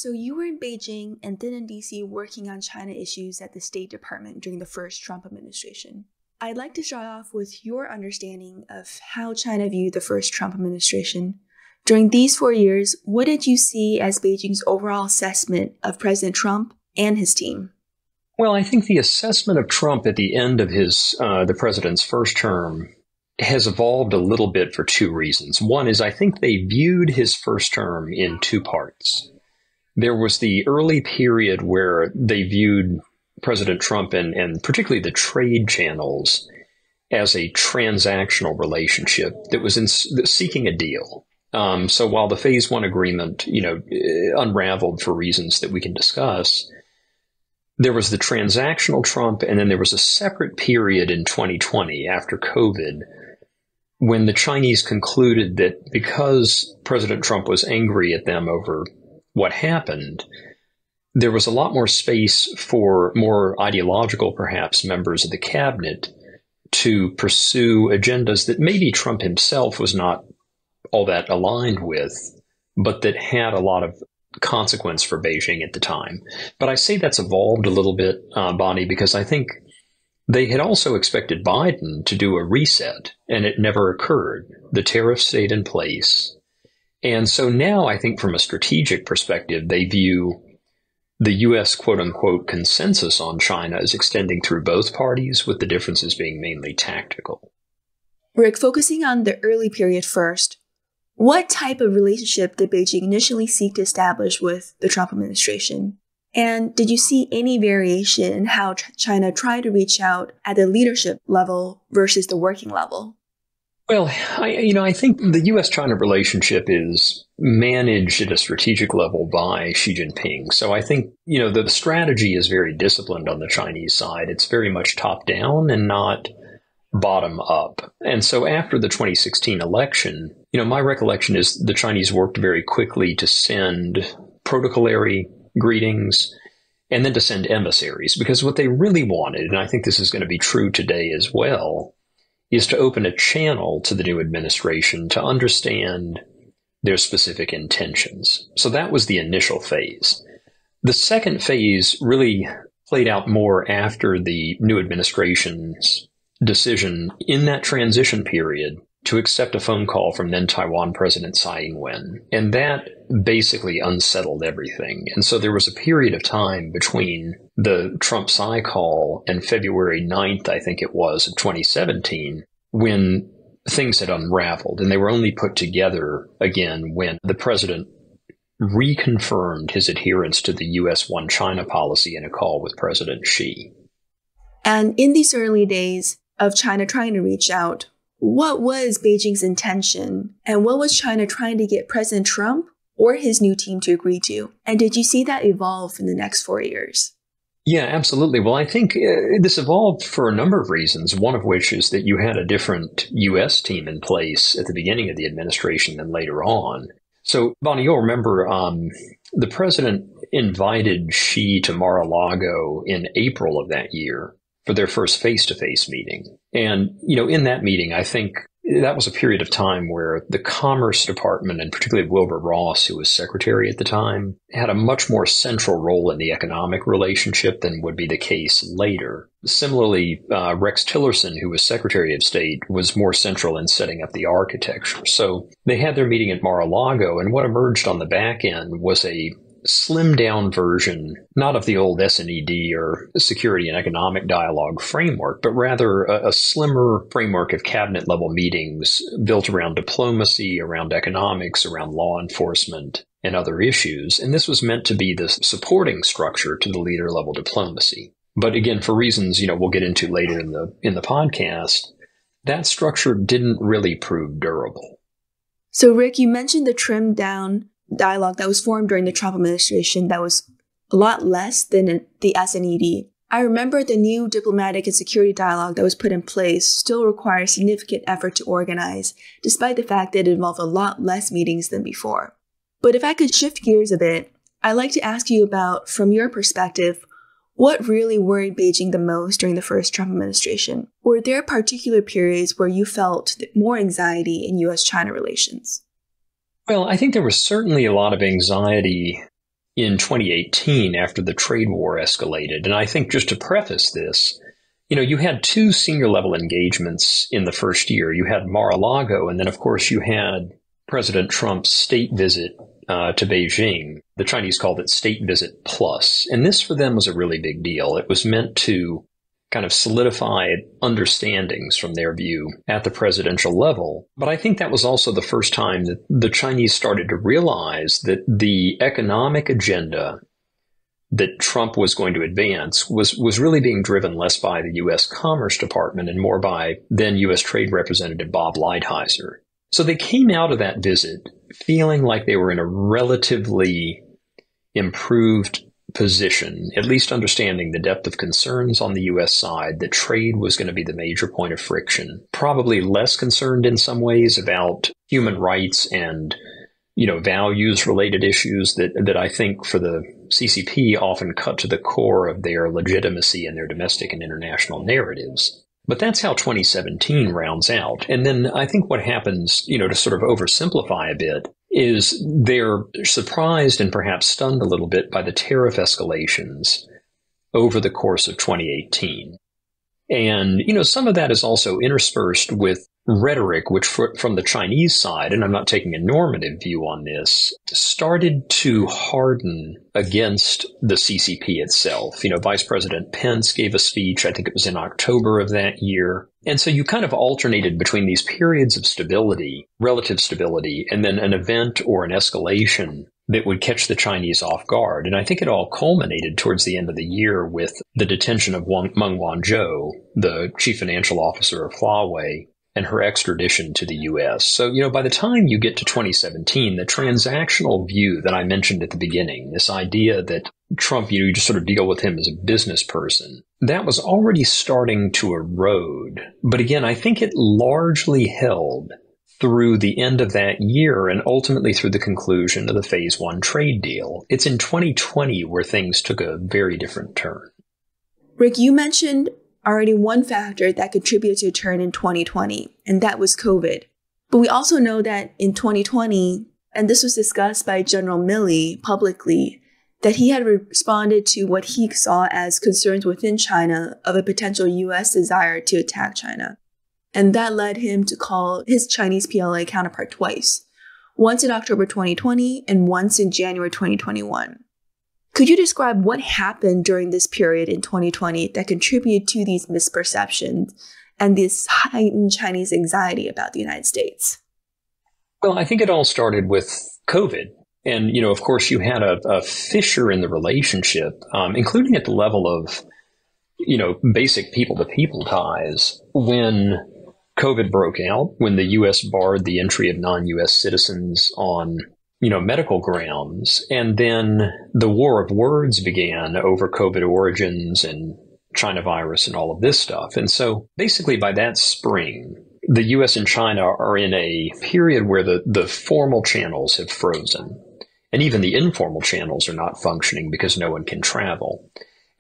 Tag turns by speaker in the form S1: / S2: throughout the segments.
S1: So you were in Beijing and then in DC working on China issues at the State Department during the first Trump administration. I'd like to start off with your understanding of how China viewed the first Trump administration. During these 4 years, what did you see as Beijing's overall assessment of President Trump and his team?
S2: Well, I think the assessment of Trump at the end of the president's first term has evolved a little bit for two reasons. One is I think they viewed his first term in two parts. There was the early period where they viewed President Trump and particularly the trade channels as a transactional relationship that was seeking a deal. So while the Phase 1 agreement, unraveled for reasons that we can discuss, there was the transactional Trump, and then there was a separate period in 2020 after COVID when the Chinese concluded that because President Trump was angry at them over what happened, there was a lot more space for more ideological, perhaps, members of the cabinet to pursue agendas that maybe Trump himself was not all that aligned with, but that had a lot of consequence for Beijing at the time. But I say that's evolved a little bit, Bonnie, because I think they had also expected Biden to do a reset, and it never occurred. The tariffs stayed in place. And so now I think from a strategic perspective, they view the U.S. quote-unquote consensus on China as extending through both parties, with the differences being mainly tactical.
S1: Rick, focusing on the early period first, what type of relationship did Beijing initially seek to establish with the Trump administration? And did you see any variation in how China tried to reach out at the leadership level versus the working level?
S2: Well, I think the U.S.-China relationship is managed at a strategic level by Xi Jinping. So I think, the strategy is very disciplined on the Chinese side. It's very much top-down and not bottom-up. And so after the 2016 election, my recollection is the Chinese worked very quickly to send protocolary greetings and then to send emissaries, because what they really wanted, and I think this is going to be true today as well, is to open a channel to the new administration to understand their specific intentions. So that was the initial phase. The second phase really played out more after the new administration's decision in that transition period to accept a phone call from then Taiwan President Tsai Ing-wen. And that basically unsettled everything. And so there was a period of time between the Trump-Tsai call and February 9th, I think it was, of 2017, when things had unraveled. And they were only put together again when the president reconfirmed his adherence to the U.S. One China policy in a call with President Xi.
S1: And in these early days of China trying to reach out, what was Beijing's intention, and what was China trying to get President Trump or his new team to agree to? And did you see that evolve in the next 4 years?
S2: Yeah, absolutely. Well, I think this evolved for a number of reasons, one of which is that you had a different U.S. team in place at the beginning of the administration than later on. So, Bonnie, you'll remember the president invited Xi to Mar-a-Lago in April of that year for their first face-to-face meeting. And, in that meeting, I think that was a period of time where the Commerce Department, and particularly Wilbur Ross, who was secretary at the time, had a much more central role in the economic relationship than would be the case later. Similarly, Rex Tillerson, who was Secretary of State, was more central in setting up the architecture. So they had their meeting at Mar-a-Lago, and what emerged on the back end was a slimmed-down version, not of the old SNED or Security and Economic Dialogue framework, but rather a slimmer framework of cabinet-level meetings built around diplomacy, around economics, around law enforcement, and other issues. And this was meant to be the supporting structure to the leader-level diplomacy. But again, for reasons, we'll get into later in the podcast, that structure didn't really prove durable.
S1: So, Rick, you mentioned the trimmed-down dialogue that was formed during the Trump administration that was a lot less than the SNED. I remember the new diplomatic and security dialogue that was put in place still requires significant effort to organize, despite the fact that it involved a lot less meetings than before. But if I could shift gears a bit, I'd like to ask you about, from your perspective, what really worried Beijing the most during the first Trump administration? Were there particular periods where you felt more anxiety in U.S.-China relations?
S2: Well, I think there was certainly a lot of anxiety in 2018 after the trade war escalated. And I think just to preface this, you had two senior level engagements in the first year. You had Mar-a-Lago, and then, of course, you had President Trump's state visit to Beijing. The Chinese called it State Visit Plus. And this for them was a really big deal. It was meant to kind of solidify understandings from their view at the presidential level. But I think that was also the first time that the Chinese started to realize that the economic agenda that Trump was going to advance was really being driven less by the U.S. Commerce Department and more by then U.S. Trade Representative Bob Lighthizer. So they came out of that visit feeling like they were in a relatively improved position, at least understanding the depth of concerns on the U.S. side, that trade was going to be the major point of friction, probably less concerned in some ways about human rights and values-related issues that I think for the CCP often cut to the core of their legitimacy and their domestic and international narratives. But that's how 2017 rounds out. And then I think what happens, to sort of oversimplify a bit, is they're surprised and perhaps stunned a little bit by the tariff escalations over the course of 2018. And, some of that is also interspersed with rhetoric, which from the Chinese side, and I'm not taking a normative view on this, started to harden against the CCP itself. Vice President Pence gave a speech, I think it was in October of that year. And so you kind of alternated between these periods of stability, relative stability, and then an event or an escalation that would catch the Chinese off guard. And I think it all culminated towards the end of the year with the detention of Meng Wanzhou, the chief financial officer of Huawei, and her extradition to the U.S. So, by the time you get to 2017, the transactional view that I mentioned at the beginning, this idea that Trump, you just sort of deal with him as a business person, that was already starting to erode. But again, I think it largely held through the end of that year and ultimately through the conclusion of the Phase 1 trade deal. It's in 2020 where things took a very different turn.
S1: Rick, you mentioned already one factor that contributed to a turn in 2020, and that was COVID. But we also know that in 2020, and this was discussed by General Milley publicly, that he had responded to what he saw as concerns within China of a potential U.S. desire to attack China. And that led him to call his Chinese PLA counterpart twice, once in October 2020 and once in January 2021. Could you describe what happened during this period in 2020 that contributed to these misperceptions and this heightened Chinese anxiety about the United States?
S2: Well, I think it all started with COVID. And, of course, you had a fissure in the relationship, including at the level of, basic people-to-people ties when COVID broke out, when the U.S. barred the entry of non-U.S. citizens on medical grounds. And then the war of words began over COVID origins and China virus and all of this stuff. And so basically by that spring, the U.S. and China are in a period where the formal channels have frozen. And even the informal channels are not functioning because no one can travel.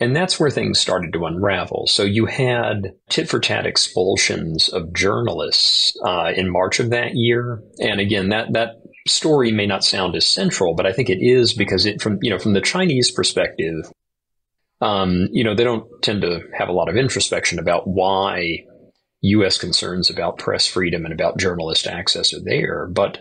S2: And that's where things started to unravel. So you had tit-for-tat expulsions of journalists in March of that year. And again, that story may not sound as central, but I think it is because from the Chinese perspective, they don't tend to have a lot of introspection about why U.S. concerns about press freedom and about journalist access are there. But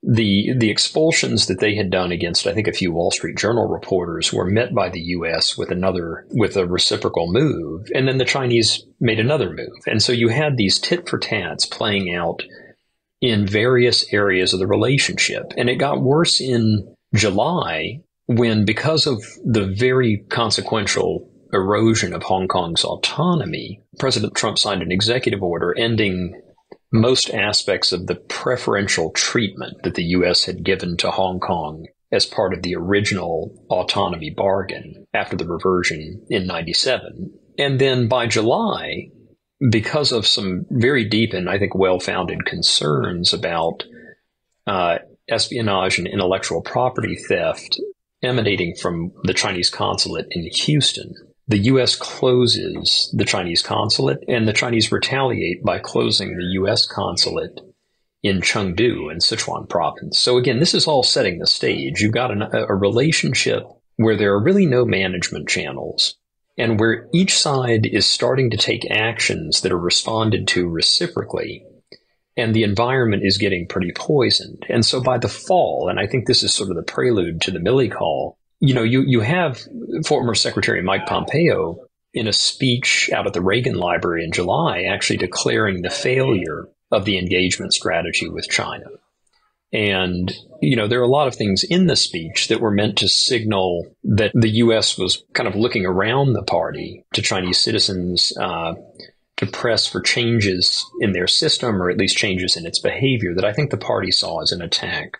S2: the expulsions that they had done against, I think, a few Wall Street Journal reporters were met by the U.S. with a reciprocal move. And then the Chinese made another move. And so you had these tit-for-tats playing out in various areas of the relationship. And it got worse in July when, because of the very consequential erosion of Hong Kong's autonomy, President Trump signed an executive order ending most aspects of the preferential treatment that the U.S. had given to Hong Kong as part of the original autonomy bargain after the reversion in 97. And then by July, because of some very deep and I think well-founded concerns about espionage and intellectual property theft emanating from the Chinese consulate in Houston, the U.S. closes the Chinese consulate, and the Chinese retaliate by closing the U.S. consulate in Chengdu in Sichuan province. So again, this is all setting the stage. You've got a relationship where there are really no management channels, and where each side is starting to take actions that are responded to reciprocally, and the environment is getting pretty poisoned. And so by the fall, and I think this is sort of the prelude to the Milley call, you have former Secretary Mike Pompeo in a speech out at the Reagan Library in July actually declaring the failure of the engagement strategy with China. And, there are a lot of things in the speech that were meant to signal that the U.S. was kind of looking around the party to Chinese citizens to press for changes in their system, or at least changes in its behavior, that I think the party saw as an attack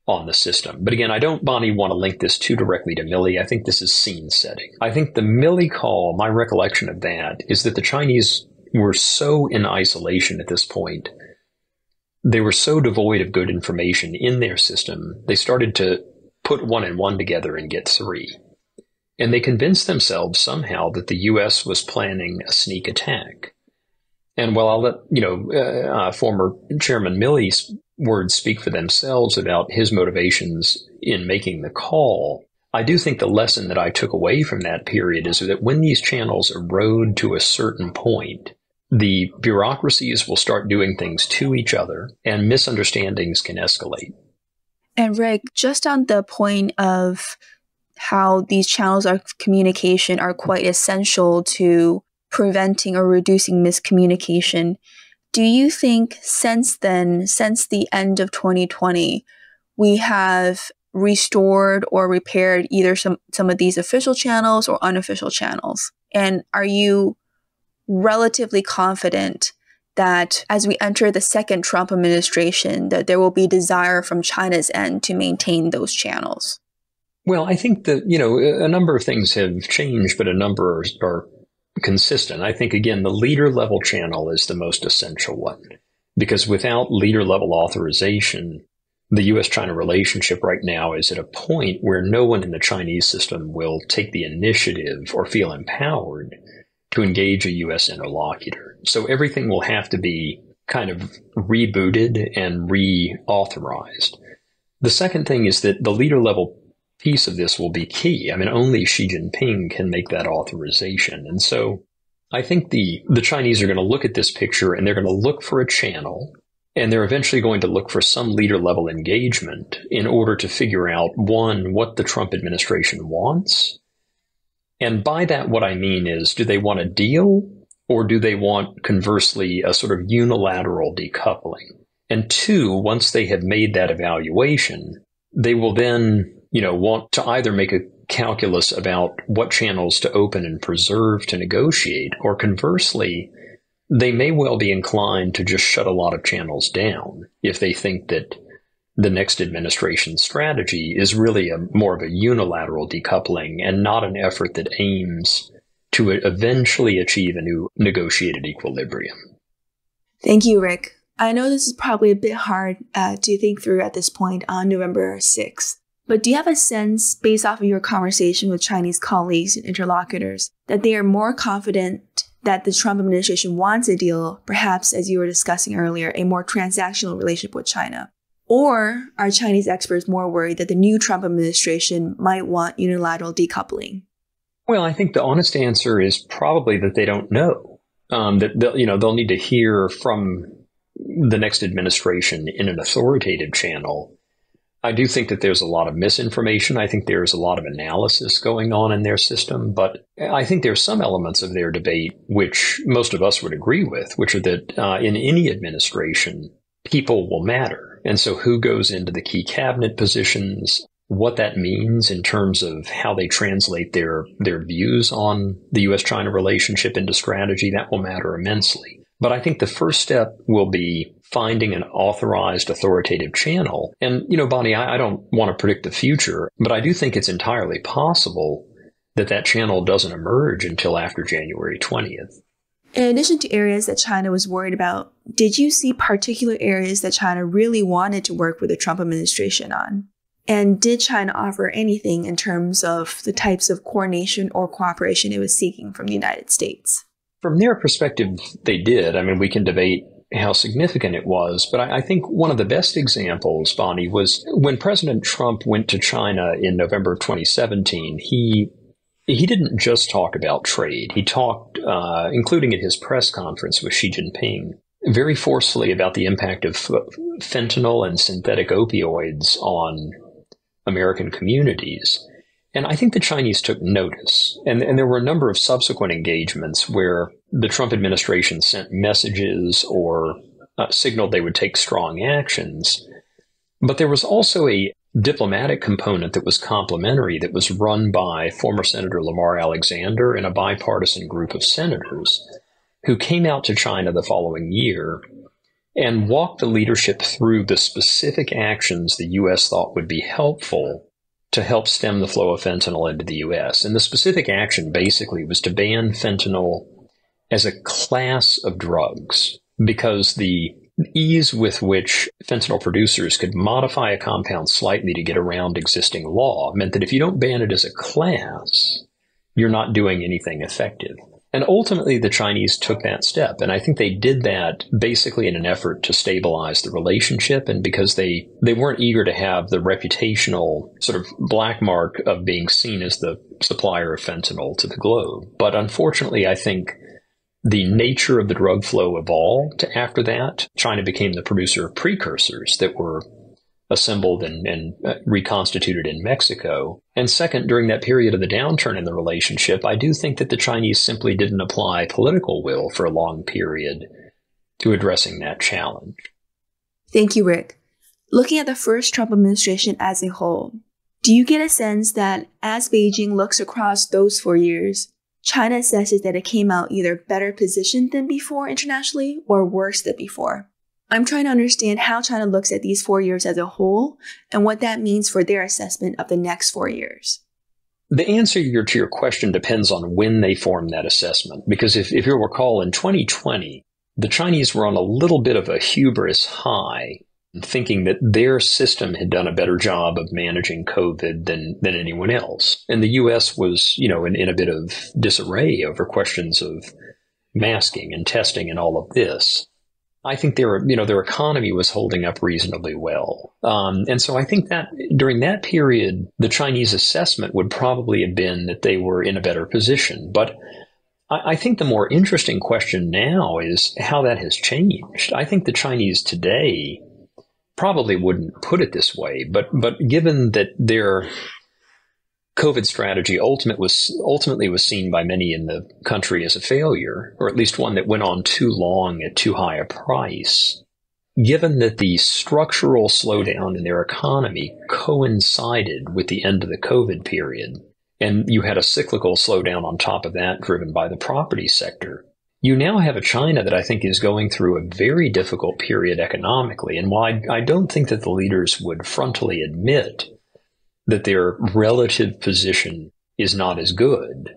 S2: on the system. But again, I don't, Bonnie, want to link this too directly to Milley. I think this is scene setting. I think the Milley call, my recollection of that is that the Chinese were so in isolation at this point. They were so devoid of good information in their system, they started to put one and one together and get three. And they convinced themselves somehow that the U.S. was planning a sneak attack. And while I'll let, former Chairman Milley's words speak for themselves about his motivations in making the call, I do think the lesson that I took away from that period is that when these channels erode to a certain point, the bureaucracies will start doing things to each other, and misunderstandings can escalate.
S1: And Rick, just on the point of how these channels of communication are quite essential to preventing or reducing miscommunication, do you think since the end of 2020, we have restored or repaired either some of these official channels or unofficial channels? And are you relatively confident that as we enter the second Trump administration, that there will be desire from China's end to maintain those channels?
S2: Well, I think that, a number of things have changed, but a number are consistent. I think, again, the leader level channel is the most essential one, because without leader level authorization, the U.S.-China relationship right now is at a point where no one in the Chinese system will take the initiative or feel empowered to engage a U.S. interlocutor. So everything will have to be kind of rebooted and reauthorized. The second thing is that the leader level piece of this will be key. I mean, only Xi Jinping can make that authorization. And so I think the Chinese are going to look at this picture and they're going to look for a channel, and they're eventually going to look for some leader level engagement in order to figure out, one, what the Trump administration wants. And by that, what I mean is, do they want a deal, or do they want, conversely, a sort of unilateral decoupling? And two, once they have made that evaluation, they will then, want to either make a calculus about what channels to open and preserve to negotiate, or conversely, they may well be inclined to just shut a lot of channels down if they think that the next administration's strategy is really more of a unilateral decoupling and not an effort that aims to eventually achieve a new negotiated equilibrium.
S1: Thank you, Rick. I know this is probably a bit hard to think through at this point on November 6th, but do you have a sense, based off of your conversation with Chinese colleagues and interlocutors, that they are more confident that the Trump administration wants a deal, perhaps, as you were discussing earlier, a more transactional relationship with China? Or are Chinese experts more worried that the new Trump administration might want unilateral decoupling?
S2: Well, I think the honest answer is probably that they don't know. That they'll need to hear from the next administration in an authoritative channel. I do think that there's a lot of misinformation. I think there's a lot of analysis going on in their system, but I think there's some elements of their debate which most of us would agree with, which are that in any administration, people will matter. And so who goes into the key cabinet positions, what that means in terms of how they translate their views on the U.S.-China relationship into strategy, that will matter immensely. But I think the first step will be finding an authorized authoritative channel. And, Bonnie, I don't want to predict the future, but I do think it's entirely possible that that channel doesn't emerge until after January 20th.
S1: In addition to areas that China was worried about, did you see particular areas that China really wanted to work with the Trump administration on? And did China offer anything in terms of the types of coordination or cooperation it was seeking from the United States?
S2: From their perspective, they did. I mean, we can debate how significant it was. But I think one of the best examples, Bonnie, was when President Trump went to China in November of 2017, he didn't just talk about trade. He talked, including at his press conference with Xi Jinping, very forcefully about the impact of fentanyl and synthetic opioids on American communities. And I think the Chinese took notice. And there were a number of subsequent engagements where the Trump administration sent messages or signaled they would take strong actions. But there was also a diplomatic component that was complementary, that was run by former Senator Lamar Alexander and a bipartisan group of senators who came out to China the following year and walked the leadership through the specific actions the U.S. thought would be helpful to help stem the flow of fentanyl into the U.S. And the specific action basically was to ban fentanyl as a class of drugs, because the ease with which fentanyl producers could modify a compound slightly to get around existing law meant that if you don't ban it as a class, you're not doing anything effective. And ultimately, the Chinese took that step. And I think they did that basically in an effort to stabilize the relationship, and because they weren't eager to have the reputational sort of black mark of being seen as the supplier of fentanyl to the globe. But unfortunately, I think the nature of the drug flow evolved after that. China became the producer of precursors that were assembled and reconstituted in Mexico. And second, during that period of the downturn in the relationship, I do think that the Chinese simply didn't apply political will for a long period to addressing that challenge.
S1: Thank you, Rick. Looking at the first Trump administration as a whole, do you get a sense that as Beijing looks across those 4 years, China assesses that it came out either better positioned than before internationally or worse than before? I'm trying to understand how China looks at these 4 years as a whole and what that means for their assessment of the next 4 years.
S2: The answer to your question depends on when they form that assessment. Because if you'll recall, in 2020, the Chinese were on a little bit of a hubris high, thinking that their system had done a better job of managing COVID than anyone else. And the U.S. was, in a bit of disarray over questions of masking and testing and all of this. I think their economy was holding up reasonably well. And so I think that during that period, the Chinese assessment would probably have been that they were in a better position. But I think the more interesting question now is how that has changed. I think the Chinese today probably wouldn't put it this way, but given that their COVID strategy ultimately was seen by many in the country as a failure, or at least one that went on too long at too high a price. Given that the structural slowdown in their economy coincided with the end of the COVID period, and you had a cyclical slowdown on top of that driven by the property sector, you now have a China that I think is going through a very difficult period economically. And while I don't think that the leaders would frontally admit that their relative position is not as good,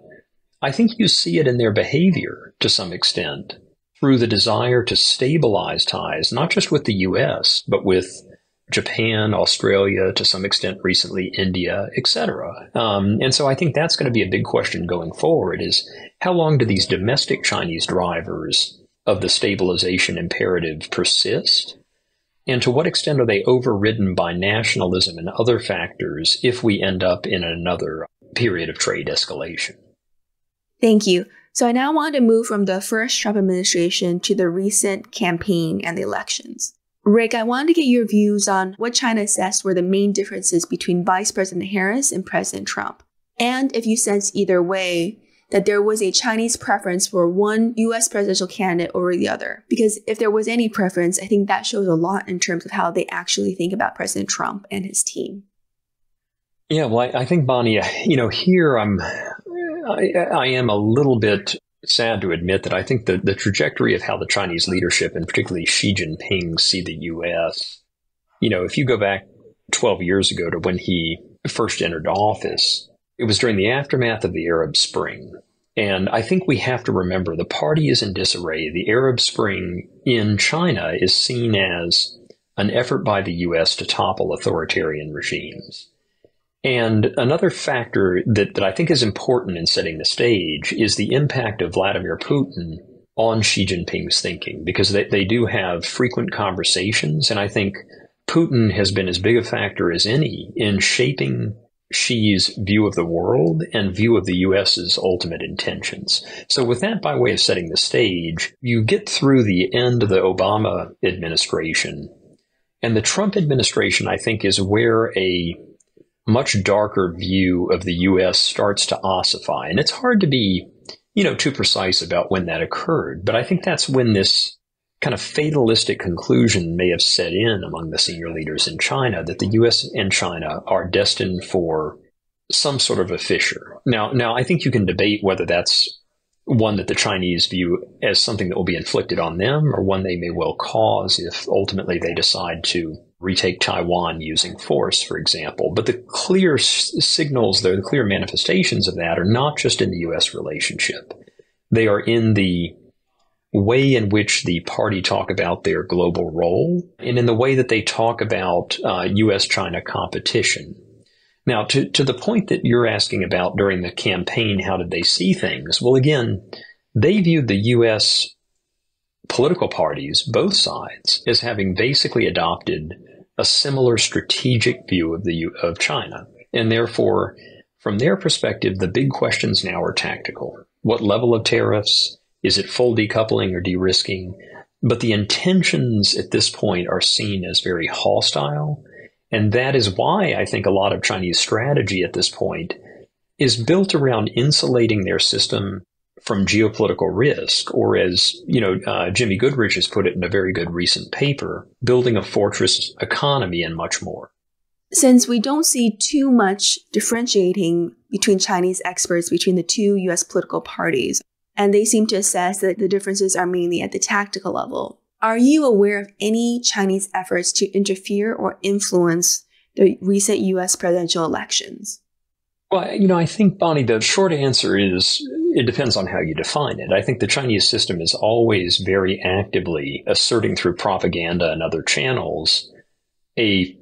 S2: I think you see it in their behavior to some extent through the desire to stabilize ties, not just with the U.S., but with Japan, Australia, to some extent recently India, etc. And so I think that's going to be a big question going forward, is how long do these domestic Chinese drivers of the stabilization imperative persist? And to what extent are they overridden by nationalism and other factors if we end up in another period of trade escalation?
S1: Thank you. So I now want to move from the first Trump administration to the recent campaign and the elections. Rick, I wanted to get your views on what China assessed were the main differences between Vice President Harris and President Trump. And if you sense either way, that there was a Chinese preference for one U.S. presidential candidate over the other. Because if there was any preference, I think that shows a lot in terms of how they actually think about President Trump and his team.
S2: Yeah, well, I think, Bonnie, here I am a little bit sad to admit that I think the trajectory of how the Chinese leadership, and particularly Xi Jinping, see the U.S., if you go back 12 years ago to when he first entered office, it was during the aftermath of the Arab Spring. And I think we have to remember the party is in disarray. The Arab Spring in China is seen as an effort by the U.S. to topple authoritarian regimes. And another factor that I think is important in setting the stage is the impact of Vladimir Putin on Xi Jinping's thinking, because they do have frequent conversations. And I think Putin has been as big a factor as any in shaping Xi's view of the world and view of the U.S.'s ultimate intentions. So with that by way of setting the stage, you get through the end of the Obama administration, and the Trump administration, I think, is where a much darker view of the U.S. starts to ossify. And it's hard to be, too precise about when that occurred, but I think that's when this kind of fatalistic conclusion may have set in among the senior leaders in China that the U.S. and China are destined for some sort of a fissure. Now, I think you can debate whether that's one that the Chinese view as something that will be inflicted on them, or one they may well cause if ultimately they decide to retake Taiwan using force, for example. But the clear signals, the clear manifestations of that are not just in the U.S. relationship. They are in the way in which the party talk about their global role, and in the way that they talk about U.S.-China competition. Now, to the point that you're asking about during the campaign, how did they see things? Well, again, they viewed the U.S. political parties, both sides, as having basically adopted a similar strategic view of China. And therefore, from their perspective, the big questions now are tactical. What level of tariffs? Is it full decoupling or de-risking? But the intentions at this point are seen as very hostile. And that is why I think a lot of Chinese strategy at this point is built around insulating their system from geopolitical risk, or as, Jimmy Goodrich has put it in a very good recent paper, building a fortress economy and much more.
S1: Since we don't see too much differentiating between Chinese experts between the two U.S. political parties, and they seem to assess that the differences are mainly at the tactical level, are you aware of any Chinese efforts to interfere or influence the recent U.S. presidential elections?
S2: Well, I think, Bonnie, the short answer is it depends on how you define it. I think the Chinese system is always very actively asserting through propaganda and other channels a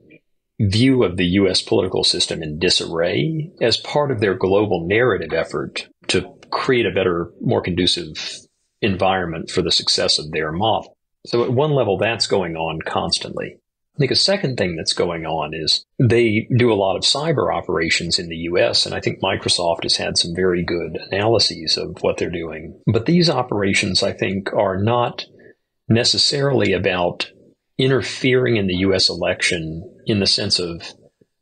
S2: view of the U.S. political system in disarray as part of their global narrative effort to create a better, more conducive environment for the success of their model. So at one level, that's going on constantly. I think a second thing that's going on is they do a lot of cyber operations in the U.S., and I think Microsoft has had some very good analyses of what they're doing. But these operations, I think, are not necessarily about interfering in the U.S. election in the sense of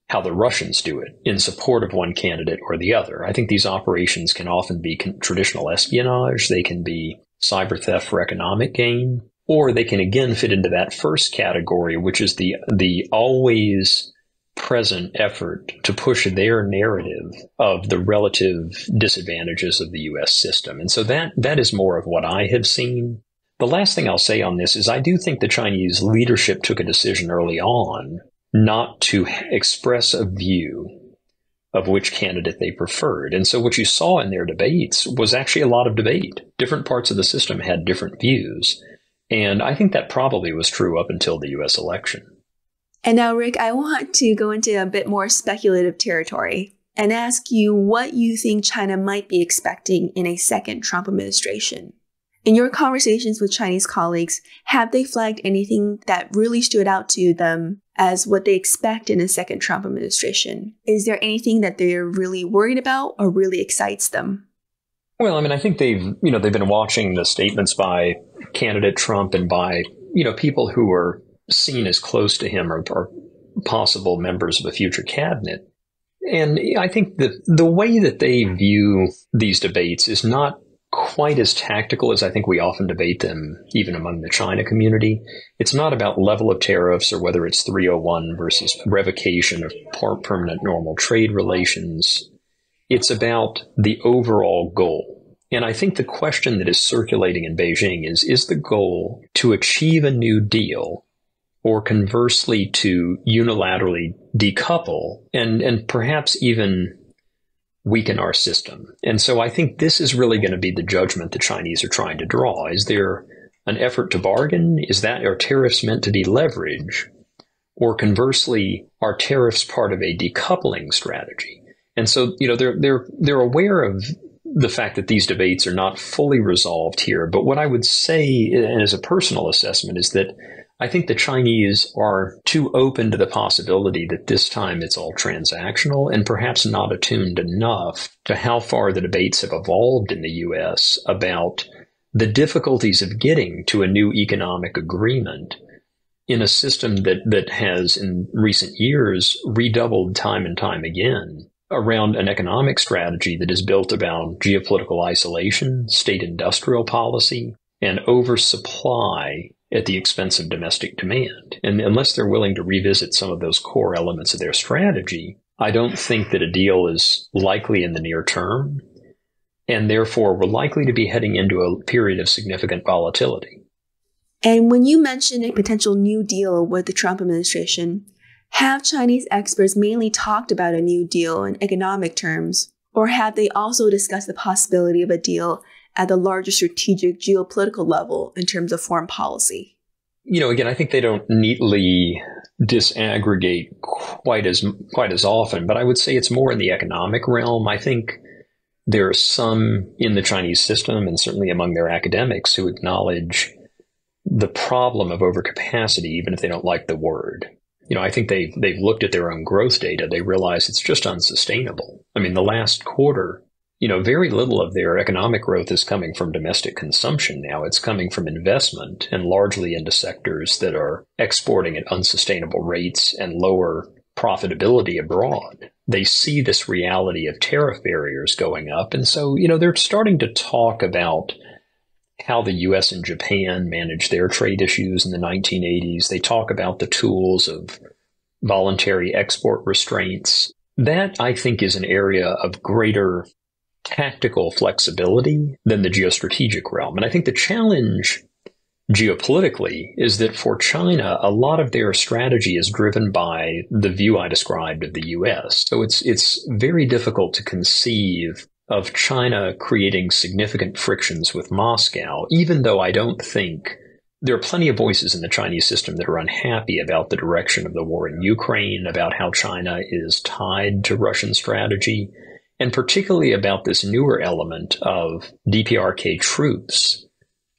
S2: how the Russians do it in support of one candidate or the other. I think these operations can often be traditional espionage. They can be cyber theft for economic gain, or they can again fit into that first category, which is the always present effort to push their narrative of the relative disadvantages of the U.S. system. And so that is more of what I have seen. The last thing I'll say on this is I do think the Chinese leadership took a decision early on not to express a view of which candidate they preferred. And so what you saw in their debates was actually a lot of debate. Different parts of the system had different views. And I think that probably was true up until the U.S. election.
S1: And now, Rick, I want to go into a bit more speculative territory and ask you what you think China might be expecting in a second Trump administration. In your conversations with Chinese colleagues, have they flagged anything that really stood out to them as what they expect in a second Trump administration? Is there anything that they're really worried about or really excites them?
S2: Well, I think they've been watching the statements by candidate Trump and by, people who are seen as close to him or possible members of a future cabinet. And I think that the way that they view these debates is not quite as tactical as I think we often debate them, even among the China community. It's not about level of tariffs or whether it's 301 versus revocation of permanent normal trade relations. It's about the overall goal. And I think the question that is circulating in Beijing is the goal to achieve a new deal, or conversely to unilaterally decouple and perhaps even weaken our system? And so I think this is really going to be the judgment the Chinese are trying to draw. Is there an effort to bargain? Are tariffs meant to be leverage? Or conversely, are tariffs part of a decoupling strategy? And so, they're aware of the fact that these debates are not fully resolved here. But what I would say, and as a personal assessment, is that I think the Chinese are too open to the possibility that this time it's all transactional and perhaps not attuned enough to how far the debates have evolved in the U.S. about the difficulties of getting to a new economic agreement in a system that has in recent years redoubled time and time again around an economic strategy that is built around geopolitical isolation, state industrial policy, and oversupply at the expense of domestic demand. And unless they're willing to revisit some of those core elements of their strategy, I don't think that a deal is likely in the near term. And therefore, we're likely to be heading into a period of significant volatility.
S1: And when you mention a potential new deal with the Trump administration, have Chinese experts mainly talked about a new deal in economic terms, or have they also discussed the possibility of a deal at the larger strategic geopolitical level in terms of foreign policy?
S2: Again, I think they don't neatly disaggregate quite as often, but I would say it's more in the economic realm. I think there are some in the Chinese system, and certainly among their academics, who acknowledge the problem of overcapacity, even if they don't like the word. I think they've looked at their own growth data. They realize it's just unsustainable. I mean, the last quarter, very little of their economic growth is coming from domestic consumption now. It's coming from investment and largely into sectors that are exporting at unsustainable rates and lower profitability abroad. They see this reality of tariff barriers going up. And so, they're starting to talk about how the U.S. and Japan managed their trade issues in the 1980s. They talk about the tools of voluntary export restraints. That, I think, is an area of greater tactical flexibility than the geostrategic realm. And I think the challenge geopolitically is that for China, a lot of their strategy is driven by the view I described of the U.S. So it's very difficult to conceive of China creating significant frictions with Moscow, even though I don't think there are plenty of voices in the Chinese system that are unhappy about the direction of the war in Ukraine, about how China is tied to Russian strategy, and particularly about this newer element of DPRK troops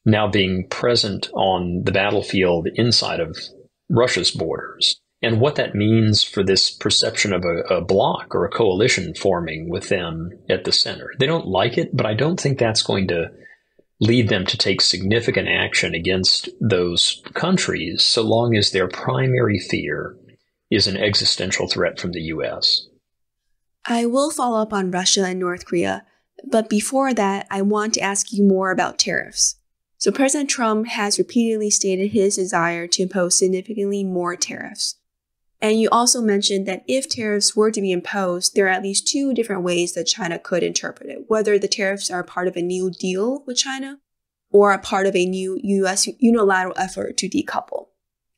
S2: now being present on the battlefield inside of Russia's borders, and what that means for this perception of a bloc or a coalition forming with them at the center. They don't like it, but I don't think that's going to lead them to take significant action against those countries so long as their primary fear is an existential threat from the U.S.
S1: I will follow up on Russia and North Korea, but before that, I want to ask you more about tariffs. So President Trump has repeatedly stated his desire to impose significantly more tariffs. And you also mentioned that if tariffs were to be imposed, there are at least two different ways that China could interpret it, whether the tariffs are part of a new deal with China or a part of a new U.S. unilateral effort to decouple.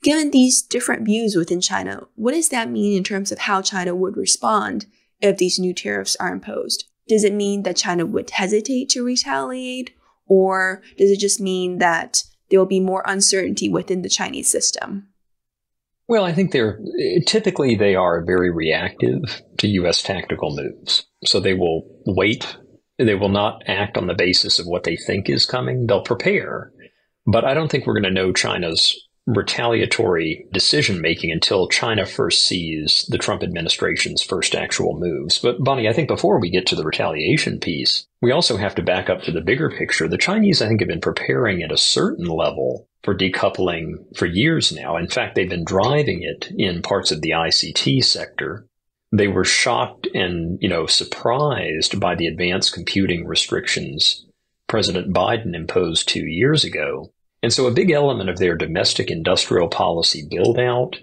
S1: Given these different views within China, what does that mean in terms of how China would respond if these new tariffs are imposed? Does it mean that China would hesitate to retaliate, or does it just mean that there will be more uncertainty within the Chinese system?
S2: Well, I think they are very reactive to U.S. tactical moves. So they will wait. They will not act on the basis of what they think is coming. They'll prepare. But I don't think we're going to know China's retaliatory decision-making until China first sees the Trump administration's first actual moves. But Bonnie, I think before we get to the retaliation piece, we also have to back up to the bigger picture. The Chinese, I think, have been preparing at a certain level for decoupling for years now. In fact, they've been driving it in parts of the ICT sector. They were shocked and, surprised by the advanced computing restrictions President Biden imposed 2 years ago. And so a big element of their domestic industrial policy build-out,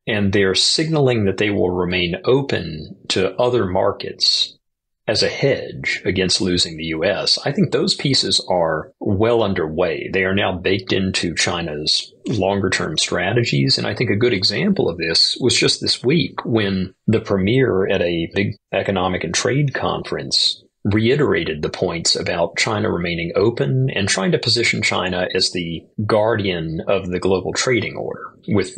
S2: and they're signaling that they will remain open to other markets as a hedge against losing the U.S., I think those pieces are well underway. They are now baked into China's longer-term strategies. And I think a good example of this was just this week when the premier at a big economic and trade conference reiterated the points about China remaining open and trying to position China as the guardian of the global trading order with,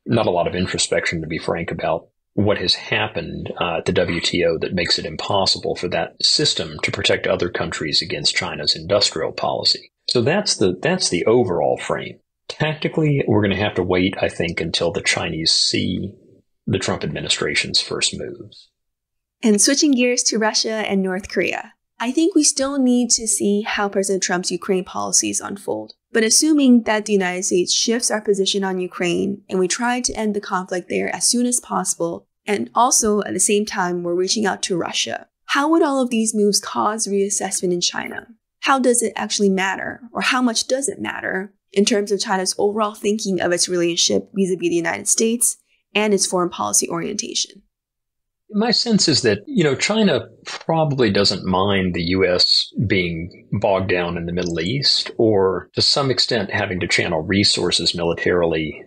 S2: not a lot of introspection, to be frank, about what has happened at the WTO that makes it impossible for that system to protect other countries against China's industrial policy. So that's the overall frame. Tactically, we're going to have to wait, I think, until the Chinese see the Trump administration's first moves.
S1: And switching gears to Russia and North Korea, I think we still need to see how President Trump's Ukraine policies unfold. But assuming that the United States shifts our position on Ukraine and we try to end the conflict there as soon as possible, and also at the same time we're reaching out to Russia, how would all of these moves cause reassessment in China? How does it actually matter, or how much does it matter in terms of China's overall thinking of its relationship vis-a-vis the United States and its foreign policy orientation?
S2: My sense is that, China probably doesn't mind the U.S. being bogged down in the Middle East, or to some extent having to channel resources militarily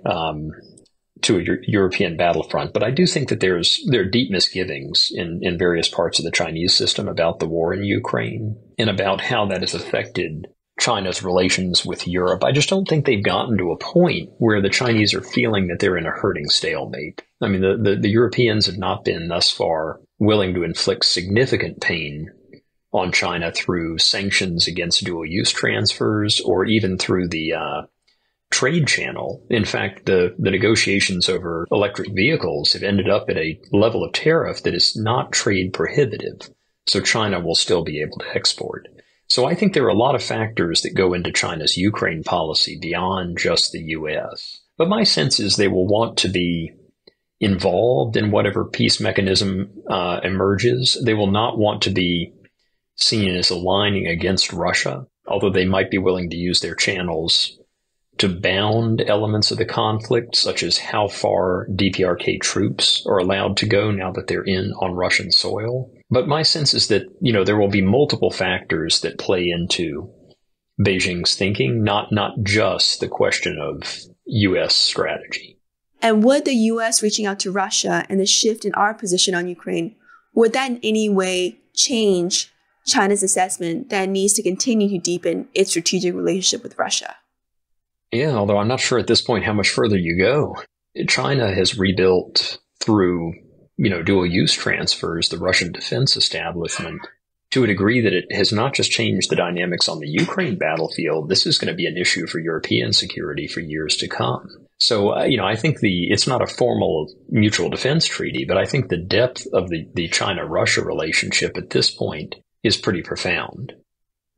S2: to a European battlefront. But I do think that there are deep misgivings in various parts of the Chinese system about the war in Ukraine and about how that has affected China's relations with Europe. I just don't think they've gotten to a point where the Chinese are feeling that they're in a hurting stalemate. I mean, the Europeans have not been thus far willing to inflict significant pain on China through sanctions against dual-use transfers or even through the trade channel. In fact, the negotiations over electric vehicles have ended up at a level of tariff that is not trade prohibitive, so China will still be able to export. So I think there are a lot of factors that go into China's Ukraine policy beyond just the U.S. But my sense is they will want to be involved in whatever peace mechanism emerges. They will not want to be seen as aligning against Russia, although they might be willing to use their channels to bound elements of the conflict, such as how far DPRK troops are allowed to go now that they're on Russian soil. But my sense is that, there will be multiple factors that play into Beijing's thinking, not just the question of U.S. strategy.
S1: And would the U.S. reaching out to Russia and the shift in our position on Ukraine, would that in any way change China's assessment that it needs to continue to deepen its strategic relationship with Russia?
S2: Yeah, although I'm not sure at this point how much further you go. China has rebuilt through, dual-use transfers, the Russian defense establishment, to a degree that it has not just changed the dynamics on the Ukraine battlefield. This is going to be an issue for European security for years to come. So, I think it's not a formal mutual defense treaty, but I think the depth of the China-Russia relationship at this point is pretty profound.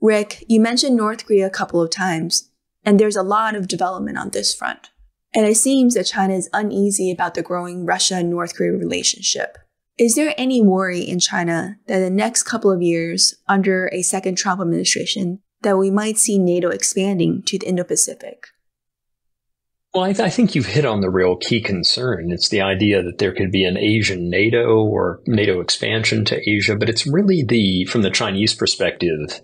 S1: Rick, you mentioned North Korea a couple of times, and there's a lot of development on this front. And it seems that China is uneasy about the growing Russia and North Korea relationship. Is there any worry in China that in the next couple of years, under a second Trump administration, that we might see NATO expanding to the Indo-Pacific?
S2: Well, I think you've hit on the real key concern. It's the idea that there could be an Asian NATO or NATO expansion to Asia, but it's really from the Chinese perspective,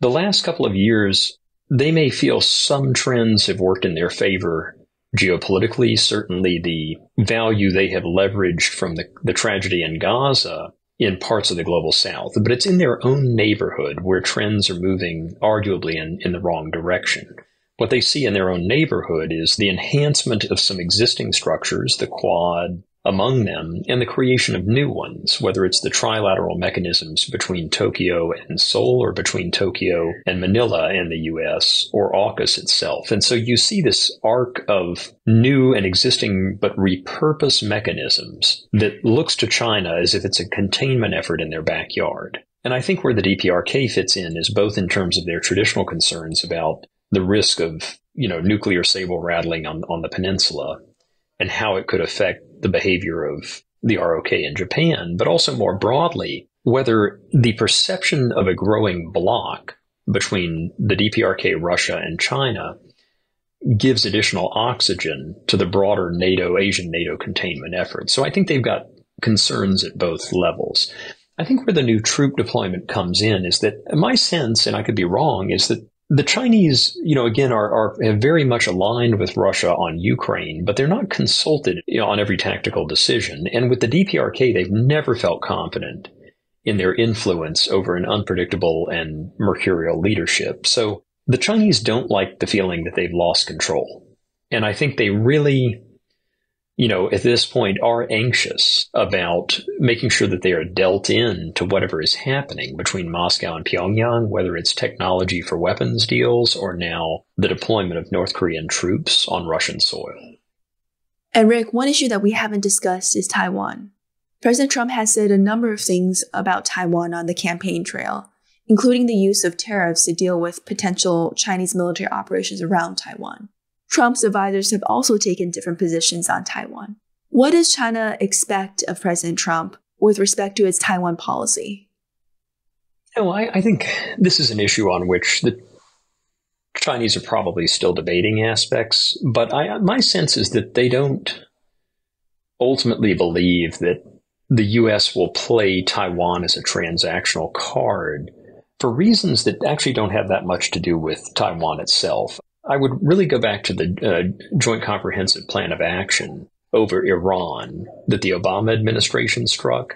S2: the last couple of years, they may feel some trends have worked in their favor geopolitically. Certainly the value they have leveraged from the tragedy in Gaza in parts of the global south, but it's in their own neighborhood where trends are moving arguably in the wrong direction. What they see in their own neighborhood is the enhancement of some existing structures, the Quad among them, and the creation of new ones, whether it's the trilateral mechanisms between Tokyo and Seoul or between Tokyo and Manila in the U.S. or AUKUS itself. And so you see this arc of new and existing but repurposed mechanisms that looks to China as if it's a containment effort in their backyard. And I think where the DPRK fits in is both in terms of their traditional concerns about the risk of, nuclear saber rattling on the peninsula and how it could affect the behavior of the ROK in Japan, but also more broadly, whether the perception of a growing bloc between the DPRK, Russia, and China gives additional oxygen to the broader Asian NATO containment effort. So I think they've got concerns at both levels. I think where the new troop deployment comes in is that my sense, and I could be wrong, is that the Chinese, again, are very much aligned with Russia on Ukraine, but they're not consulted on every tactical decision. And with the DPRK, they've never felt confident in their influence over an unpredictable and mercurial leadership. So the Chinese don't like the feeling that they've lost control. And I think they really at this point are anxious about making sure that they are dealt in to whatever is happening between Moscow and Pyongyang, whether it's technology for weapons deals or now the deployment of North Korean troops on Russian soil.
S1: And Rick, one issue that we haven't discussed is Taiwan. President Trump has said a number of things about Taiwan on the campaign trail, including the use of tariffs to deal with potential Chinese military operations around Taiwan. Trump's advisors have also taken different positions on Taiwan. What does China expect of President Trump with respect to its Taiwan policy?
S2: I think this is an issue on which the Chinese are probably still debating aspects, but my sense is that they don't ultimately believe that the U.S. will play Taiwan as a transactional card for reasons that actually don't have that much to do with Taiwan itself. I would really go back to the Joint Comprehensive Plan of Action over Iran that the Obama administration struck,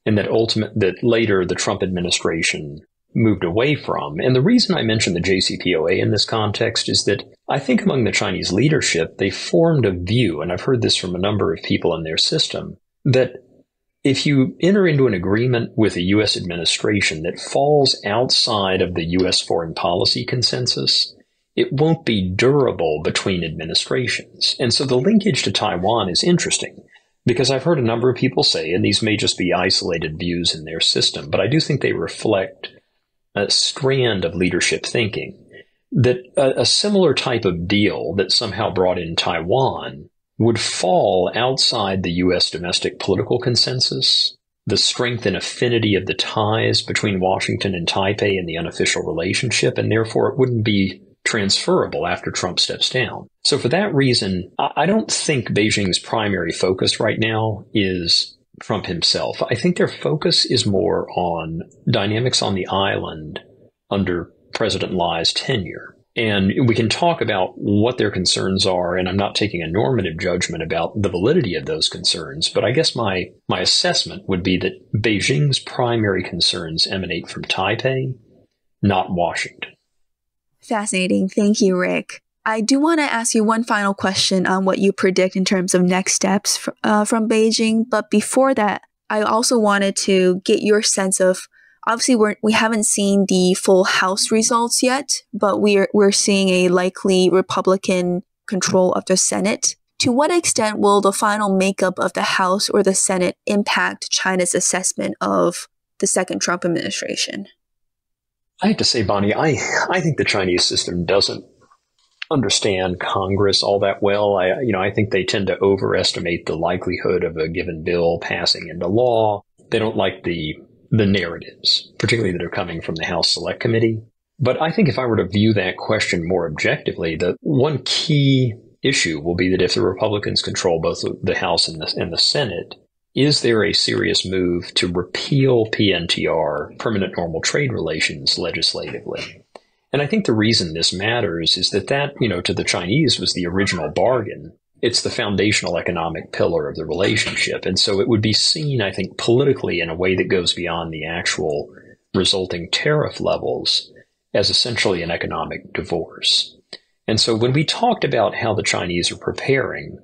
S2: and that later the Trump administration moved away from. And the reason I mention the JCPOA in this context is that I think among the Chinese leadership, they formed a view, and I've heard this from a number of people in their system, that if you enter into an agreement with a U.S. administration that falls outside of the U.S. foreign policy consensus, it won't be durable between administrations. And so the linkage to Taiwan is interesting because I've heard a number of people say, and these may just be isolated views in their system, but I do think they reflect a strand of leadership thinking that a similar type of deal that somehow brought in Taiwan would fall outside the U.S. domestic political consensus, the strength and affinity of the ties between Washington and Taipei and the unofficial relationship, and therefore it wouldn't be transferable after Trump steps down. So for that reason, I don't think Beijing's primary focus right now is Trump himself. I think their focus is more on dynamics on the island under President Lai's tenure. And we can talk about what their concerns are, and I'm not taking a normative judgment about the validity of those concerns, but I guess my assessment would be that Beijing's primary concerns emanate from Taipei, not Washington.
S1: Fascinating. Thank you, Rick. I do want to ask you one final question on what you predict in terms of next steps from Beijing. But before that, I also wanted to get your sense of, obviously we haven't seen the full House results yet, but we're seeing a likely Republican control of the Senate. To what extent will the final makeup of the House or the Senate impact China's assessment of the second Trump administration?
S2: I have to say, Bonnie, I think the Chinese system doesn't understand Congress all that well. I think they tend to overestimate the likelihood of a given bill passing into law. They don't like the narratives, particularly that are coming from the House Select Committee. But I think if I were to view that question more objectively, the one key issue will be that if the Republicans control both the House and the Senate, is there a serious move to repeal PNTR, permanent normal trade relations, legislatively? And I think the reason this matters is that, to the Chinese was the original bargain. It's the foundational economic pillar of the relationship. And so it would be seen, I think, politically in a way that goes beyond the actual resulting tariff levels as essentially an economic divorce. And so when we talked about how the Chinese are preparing,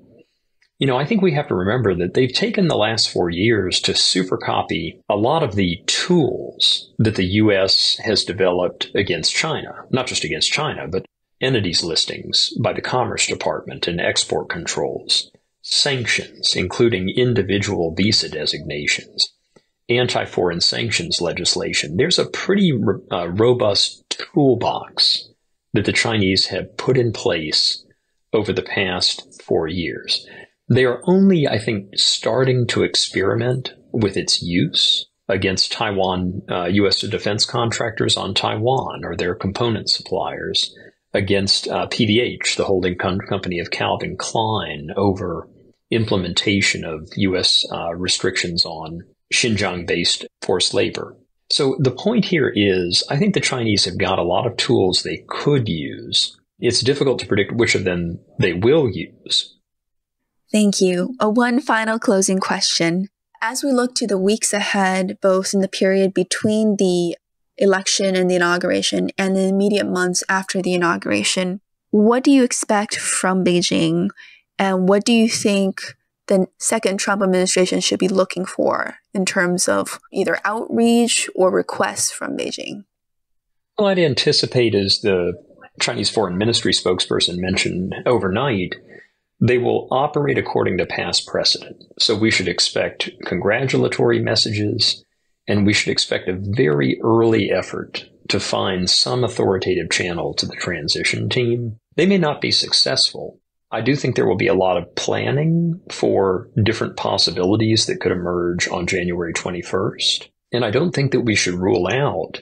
S2: I think we have to remember that they've taken the last 4 years to supercopy a lot of the tools that the U.S. has developed against China, not just against China, but entities listings by the Commerce Department and export controls, sanctions, including individual visa designations, anti-foreign sanctions legislation. There's a pretty robust toolbox that the Chinese have put in place over the past 4 years. They are only, I think, starting to experiment with its use against Taiwan, U.S. defense contractors on Taiwan or their component suppliers, against PVH, the holding company of Calvin Klein, over implementation of U.S. restrictions on Xinjiang-based forced labor. So the point here is, I think the Chinese have got a lot of tools they could use. It's difficult to predict which of them they will use.
S1: Thank you. One final closing question. As we look to the weeks ahead, both in the period between the election and the inauguration and the immediate months after the inauguration, what do you expect from Beijing? And what do you think the second Trump administration should be looking for in terms of either outreach or requests from Beijing?
S2: Well, I'd anticipate, as the Chinese Foreign Ministry spokesperson mentioned overnight, they will operate according to past precedent. So we should expect congratulatory messages, and we should expect a very early effort to find some authoritative channel to the transition team. They may not be successful. I do think there will be a lot of planning for different possibilities that could emerge on January 21st. And I don't think that we should rule out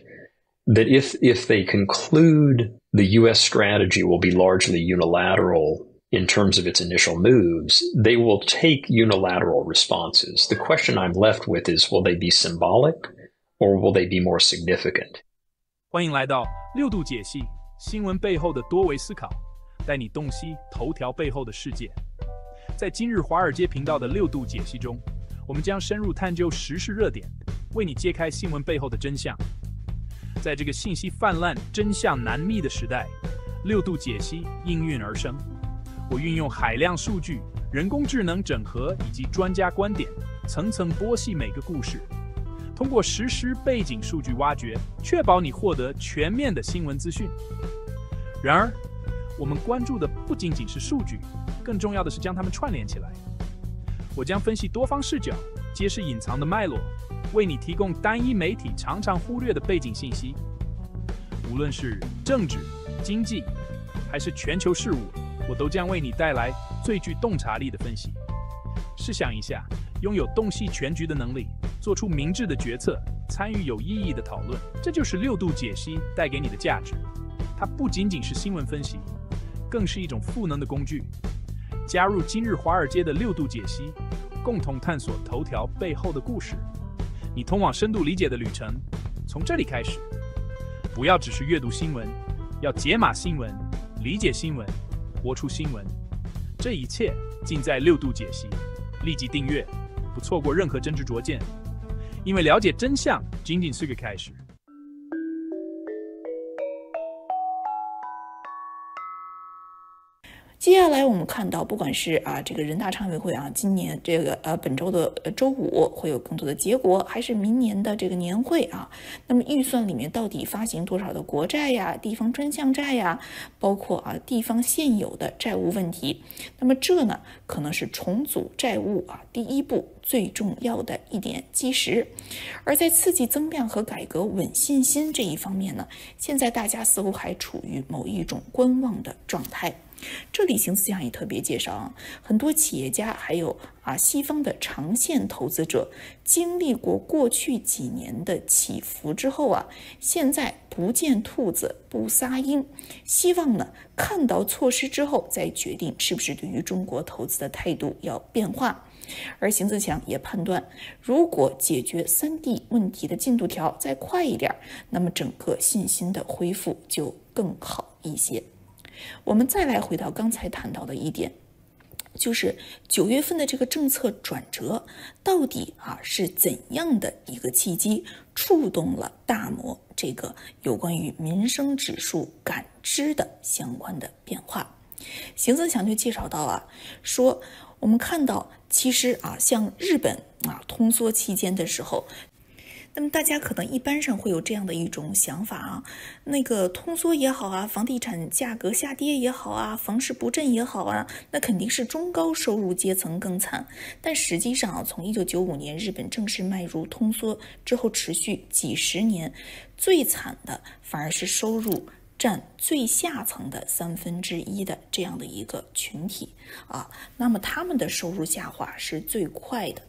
S2: that if they conclude the U.S. strategy will be largely unilateral in terms of its initial moves, they will take unilateral responses. The question I'm left with is, will they be symbolic or will they be more significant?
S3: 欢迎来到六度解析，新闻背后的多维思考，带你洞悉头条背后的世界。在今日华尔街频道的六度解析中，我们将深入探究时事热点，为你揭开新闻背后的真相。在这个信息泛滥、真相难觅的时代，六度解析应运而生。我运用海量数据、人工智能整合以及专家观点，层层剥析每个故事，通过实时背景数据挖掘，确保你获得全面的新闻资讯。然而，我们关注的不仅仅是数据，更重要的是将它们串联起来。我将分析多方视角，揭示隐藏的脉络，为你提供单一媒体常常忽略的背景信息。无论是政治、经济，还是全球事务，我都将为你带来最具洞察力的分析。试想一下，拥有洞悉全局的能力，做出明智的决策，参与有意义的讨论，这就是六度解析带给你的价值。它不仅仅是新闻分析，更是一种赋能的工具。加入今日华尔街的六度解析，共同探索头条背后的故事。你通往深度理解的旅程，从这里开始。不要只是阅读新闻，要解码新闻，理解新闻，活出新闻。这一切尽在六度解析。立即订阅，不错过任何真知灼见，因为了解真相仅仅是个开始。
S4: 接下来我们看到，不管是这个人大常委会今年这个本周的周五会有更多的结果，还是明年的这个年会那么预算里面到底发行多少的国债呀、地方专项债呀，包括地方现有的债务问题，那么这呢可能是重组债务第一步最重要的一点基石。而在刺激增量和改革稳信心这一方面呢，现在大家似乎还处于某一种观望的状态。这里邢思想也特别介绍很多企业家还有西方的长线投资者经历过过去几年的起伏之后现在不见兔子不撒鹰，希望呢看到措施之后再决定是不是对于中国投资的态度要变化。而邢自强也判断，如果解决3D 问题的进度条再快一点，那么整个信心的恢复就更好一些。我们再来回到刚才谈到的一点，就是9月份的这个政策转折到底是怎样的一个契机触动了大摩这个有关于民生指数感知的相关的变化。邢自强就介绍到说我们看到其实像日本通缩期间的时候，那么大家可能一般上会有这样的一种想法那个通缩也好房地产价格下跌也好房市不振也好那肯定是中高收入阶层更惨。但实际上从1995年日本正式迈入通缩之后，持续几十年，最惨的反而是收入占最下层的1/3的这样的一个群体那么他们的收入下滑是最快的。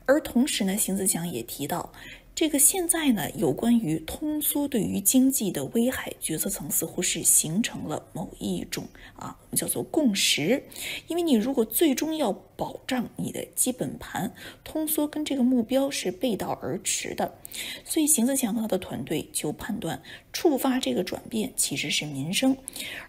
S4: 而同时呢，邢自强也提到，这个现在呢，有关于通缩对于经济的危害，决策层似乎是形成了某一种我们叫做共识。因为你如果最终要保障你的基本盘，通缩跟这个目标是背道而驰的。所以邢自强和他的团队就判断，触发这个转变其实是民生，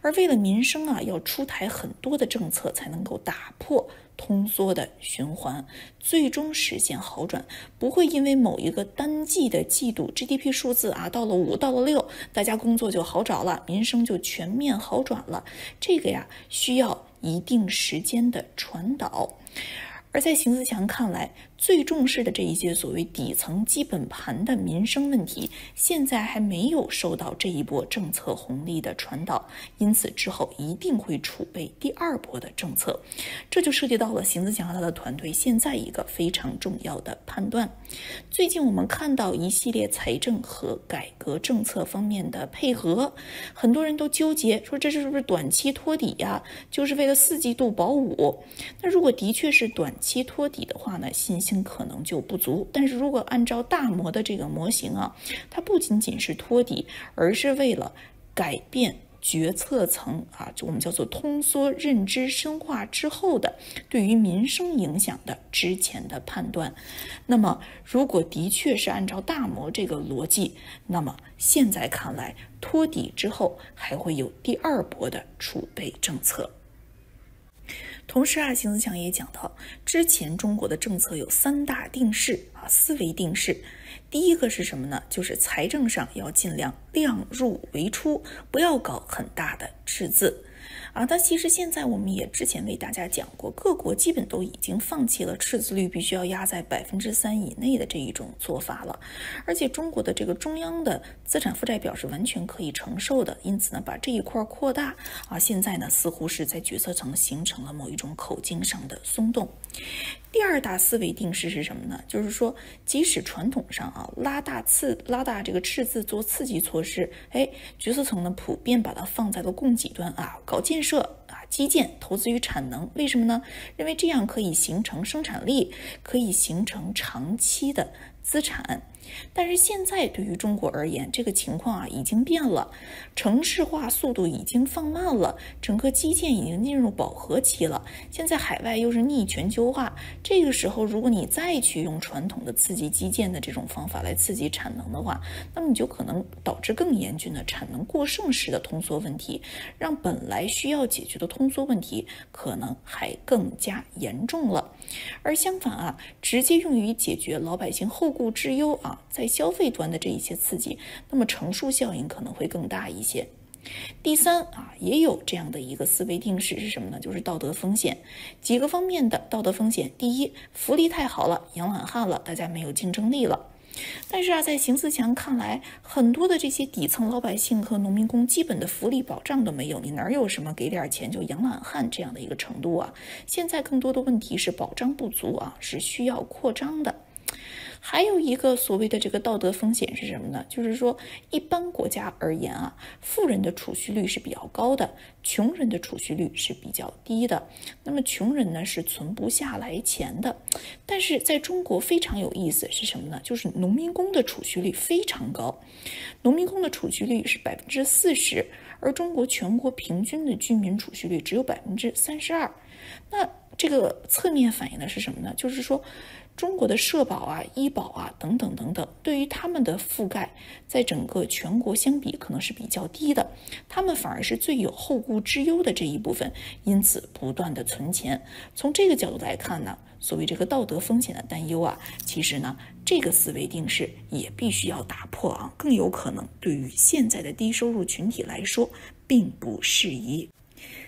S4: 而为了民生要出台很多的政策，才能够打破通缩的循环，最终实现好转。不会因为某一个单季的季度 GDP 数字到了5到了6，大家工作就好找了，民生就全面好转了。这个需要一定时间的传导。而在邢自强看来，最重视的这一些所谓底层基本盘的民生问题，现在还没有受到这一波政策红利的传导，因此之后一定会储备第二波的政策。这就涉及到了邢自强和他的团队现在一个非常重要的判断。最近我们看到一系列财政和改革政策方面的配合，很多人都纠结说这是不是短期托底呀，就是为了4季度保五。那如果的确是短期托底的话呢，信心可能就不足。但是如果按照大摩的这个模型啊，它不仅仅是托底，而是为了改变决策层我们叫做通缩认知深化之后的对于民生影响的之前的判断。那么如果的确是按照大摩这个逻辑，那么现在看来托底之后还会有第二波的储备政策。同时邢自强也讲到，之前中国的政策有3大定式思维定式。第一个是什么呢？就是财政上要尽量量入为出，不要搞很大的赤字。但其实现在我们也之前为大家讲过，各国基本都已经放弃了赤字率必须要压在3%以内的这一种做法了，而且中国的这个中央的资产负债表是完全可以承受的，因此呢，把这一块扩大现在呢似乎是在决策层形成了某一种口径上的松动。第二大思维定式是什么呢？就是说，即使传统上拉大这个赤字做刺激措施，决策层呢普遍把它放在了供给端搞建设基建，投资于产能。为什么呢？认为这样可以形成生产力，可以形成长期的资产。但是现在对于中国而言，这个情况已经变了，城市化速度已经放慢了，整个基建已经进入饱和期了。现在海外又是逆全球化，这个时候如果你再去用传统的刺激基建的这种方法来刺激产能的话，那么你就可能导致更严峻的产能过剩式的通缩问题，让本来需要解决的通缩问题可能还更加严重了。而相反直接用于解决老百姓后顾之忧在消费端的这一些刺激，那么乘数效应可能会更大一些。第三也有这样的一个思维定式是什么呢？就是道德风险。几个方面的道德风险。第一，福利太好了，养懒汉了，大家没有竞争力了。但是在邢自强看来，很多的这些底层老百姓和农民工基本的福利保障都没有，你哪有什么给点钱就养懒汉这样的一个程度现在更多的问题是保障不足是需要扩张的。还有一个所谓的这个道德风险是什么呢？就是说一般国家而言富人的储蓄率是比较高的，穷人的储蓄率是比较低的。那么穷人呢是存不下来钱的。但是在中国非常有意思是什么呢？就是农民工的储蓄率非常高，农民工的储蓄率是40%，而中国全国平均的居民储蓄率只有32%。那这个侧面反映的是什么呢？就是说中国的社保医保等等等等，对于他们的覆盖在整个全国相比可能是比较低的，他们反而是最有后顾之忧的这一部分，因此不断的存钱。从这个角度来看呢，所谓这个道德风险的担忧其实呢这个思维定式也必须要打破更有可能对于现在的低收入群体来说并不适宜。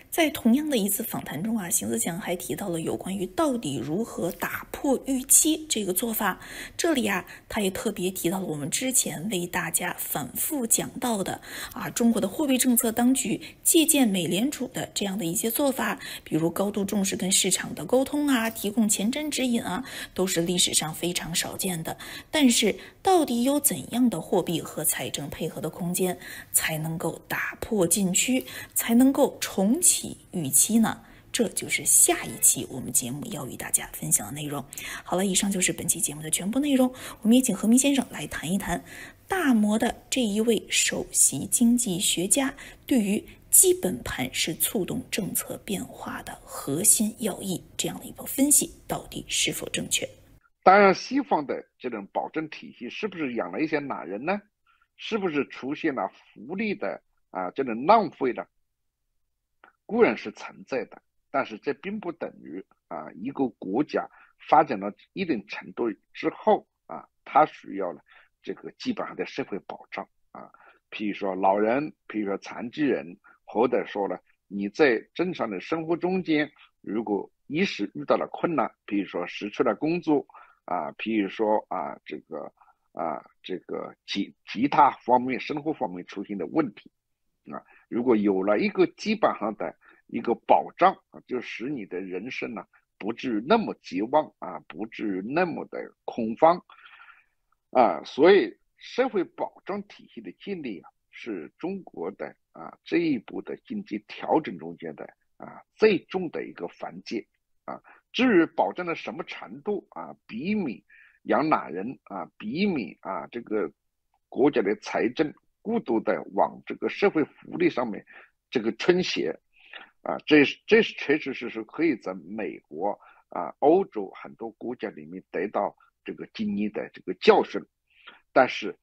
S4: 在同样的一次访谈中邢自强还提到了有关于到底如何打破预期这个做法。这里他也特别提到了我们之前为大家反复讲到的中国的货币政策当局借鉴美联储的这样的一些做法，比如高度重视跟市场的沟通提供前瞻指引都是历史上非常少见的。但是到底有怎样的货币和财政配合的空间，才能够打破禁区，才能够重启预期呢？这就是下一期我们节目要与大家分享的内容。好了，以上就是本期节目的全部内容。我们也请何明先生来谈一谈大摩的这一位首席经济学家对于基本盘是促动政策变化的核心要义这样的一波分析到底是否正确。
S5: 当然西方的这种保证体系是不是养了一些懒人呢？是不是出现了福利的这种浪费呢？固然是存在的，但是这并不等于一个国家发展到一定程度之后它需要了这个基本上的社会保障譬如说老人，譬如说残疾人，或者说呢你在正常的生活中间，如果一时遇到了困难，比如说失去了工作比如说这个其他方面生活方面出现的问题如果有了一个基本上的一个保障就使你的人生呢不至于那么绝望不至于那么的恐慌所以社会保障体系的建立是中国的这一步的经济调整中间的最重的一个环节至于保障到什么程度避免养懒人避免这个国家的财政过度的往这个社会福利上面这个倾斜这确实是可以在美国欧洲很多国家里面得到这个经验的这个教训，但是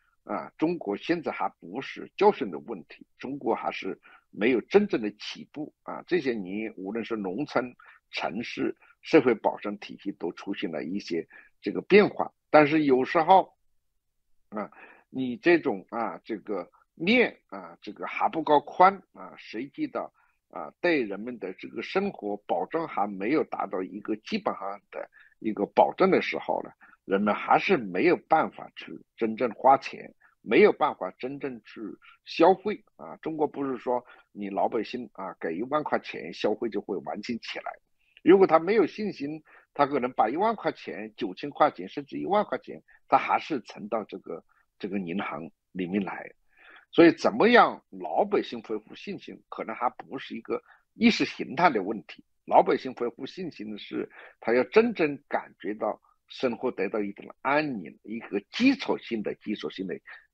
S5: 中国现在还不是教训的问题，中国还是没有真正的起步这些年无论是农村城市社会保障体系都出现了一些这个变化，但是有时候你这种这个面这个还不够宽实际的对人们的这个生活保障还没有达到一个基本上的一个保证的时候呢，人们还是没有办法去真正花钱，没有办法真正去消费中国不是说你老百姓给1万块钱消费就会完全起来，如果他没有信心，他可能把1万块钱、9000块钱甚至1万块钱，他还是存到这个银行里面来。所以怎么样老百姓恢复信心，可能还不是一个意识形态的问题。老百姓恢复信心的是，他要真正感觉到生活得到一种安宁，一个基础性的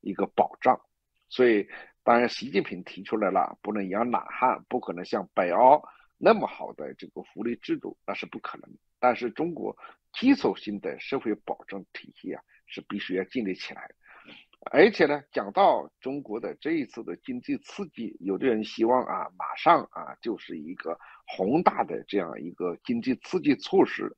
S5: 一个保障。所以当然习近平提出来了，不能养懒汉，不可能像北欧那么好的这个福利制度，那是不可能。但是中国基础性的社会保障体系是必须要建立起来的。而且呢，讲到中国的这一次的经济刺激，有的人希望马上就是一个宏大的这样一个经济刺激措施，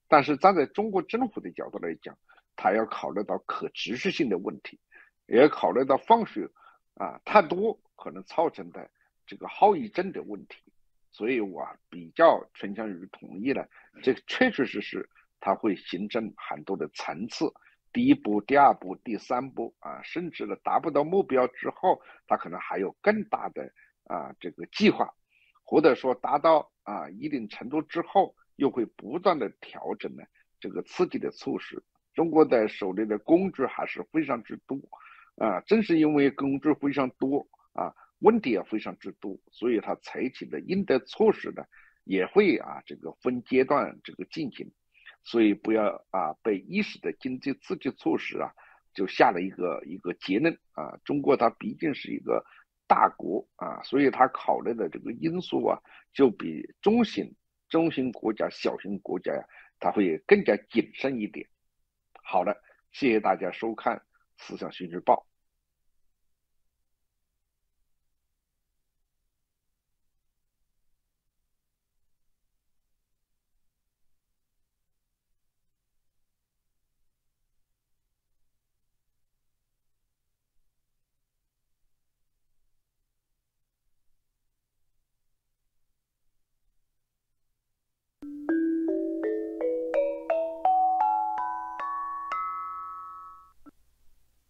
S5: 但是站在中国政府的角度来讲，他要考虑到可持续性的问题，也要考虑到放水太多可能造成的这个后遗症的问题。所以我比较倾向于同意了，这确确实实它会形成很多的层次，第一步、第二步、第三步甚至呢达不到目标之后，它可能还有更大的这个计划，或者说达到一定程度之后，又会不断的调整呢这个刺激的措施。中国的手里的工具还是非常之多正是因为工具非常多问题也非常之多，所以它采取的应对措施呢也会这个分阶段这个进行。所以不要被一时的经济刺激措施就下了一个结论中国它毕竟是一个大国所以它考虑的这个因素就比中型国家、小型国家它会更加谨慎一点。好了，谢谢大家收看思想新日报。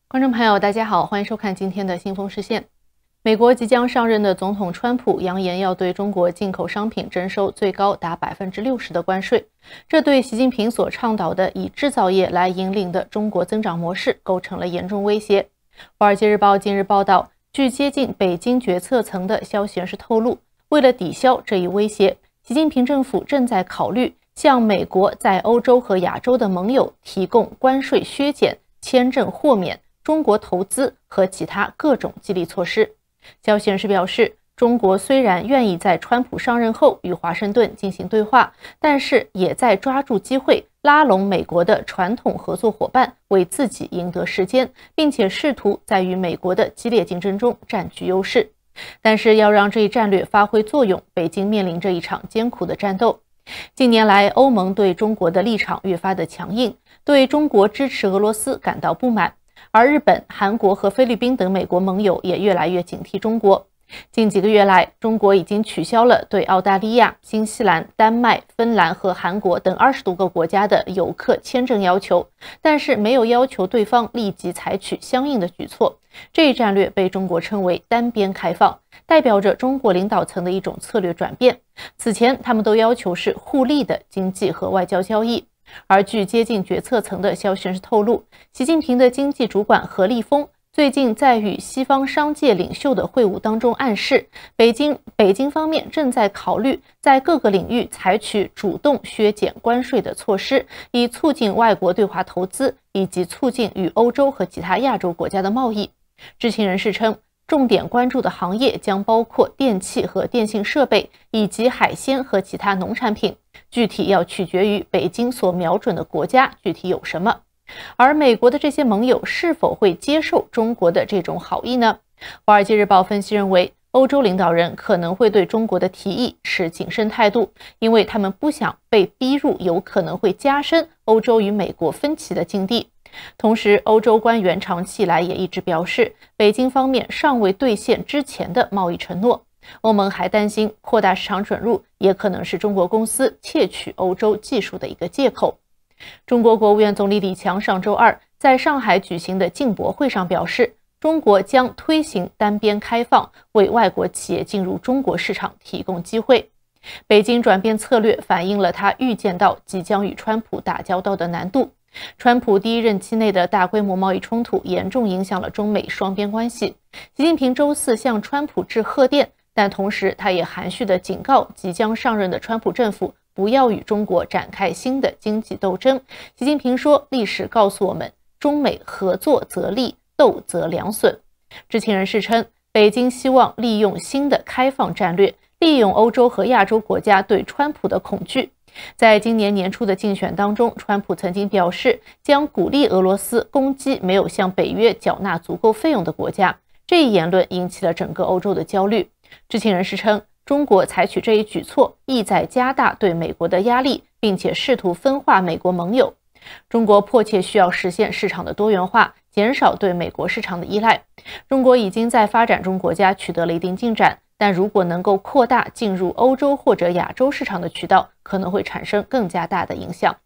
S6: 观众朋友，大家好，欢迎收看今天的新风视线。美国即将上任的总统川普扬言要对中国进口商品征收最高达60%的关税，这对习近平所倡导的以制造业来引领的中国增长模式构成了严重威胁。华尔街日报近日报道，据接近北京决策层的消息人士透露，为了抵消这一威胁，习近平政府正在考虑向美国在欧洲和亚洲的盟友提供关税削减、签证豁免、中国投资和其他各种激励措施。消息人士表示，中国虽然愿意在川普上任后与华盛顿进行对话，但是也在抓住机会拉拢美国的传统合作伙伴，为自己赢得时间，并且试图在与美国的激烈竞争中占据优势。但是要让这一战略发挥作用，北京面临着一场艰苦的战斗。近年来，欧盟对中国的立场越发的强硬，对中国支持俄罗斯感到不满。而日本、韩国和菲律宾等美国盟友也越来越警惕中国。近几个月来，中国已经取消了对澳大利亚、新西兰、丹麦、芬兰和韩国等20多个国家的游客签证要求，但是没有要求对方立即采取相应的举措。这一战略被中国称为单边开放，代表着中国领导层的一种策略转变。此前，他们都要求是互利的经济和外交交易。而据接近决策层的消息人士透露，习近平的经济主管何立峰最近在与西方商界领袖的会晤当中暗示，北京方面正在考虑在各个领域采取主动削减关税的措施，以促进外国对华投资，以及促进与欧洲和其他亚洲国家的贸易。知情人士称，重点关注的行业将包括电器和电信设备，以及海鲜和其他农产品，具体要取决于北京所瞄准的国家具体有什么。而美国的这些盟友是否会接受中国的这种好意呢？华尔街日报分析认为，欧洲领导人可能会对中国的提议持谨慎态度，因为他们不想被逼入有可能会加深欧洲与美国分歧的境地。同时，欧洲官员长期以来也一直表示，北京方面尚未兑现之前的贸易承诺。欧盟还担心扩大市场准入也可能是中国公司窃取欧洲技术的一个借口。中国国务院总理李强上周二在上海举行的进博会上表示，中国将推行单边开放，为外国企业进入中国市场提供机会。北京转变策略反映了他预见到即将与川普打交道的难度。川普第一任期内的大规模贸易冲突严重影响了中美双边关系。习近平周四向川普致贺电，但同时他也含蓄地警告即将上任的川普政府不要与中国展开新的经济斗争。习近平说，历史告诉我们，中美合作则利，斗则两损。知情人士称，北京希望利用新的开放战略，利用欧洲和亚洲国家对川普的恐惧。在今年年初的竞选当中，川普曾经表示将鼓励俄罗斯攻击没有向北约缴纳足够费用的国家。这一言论引起了整个欧洲的焦虑。知情人士称，中国采取这一举措意在加大对美国的压力，并且试图分化美国盟友。中国迫切需要实现市场的多元化，减少对美国市场的依赖。中国已经在发展中国家取得了一定进展，但如果能够扩大进入欧洲或者亚洲市场的渠道，可能会产生更加大的影响。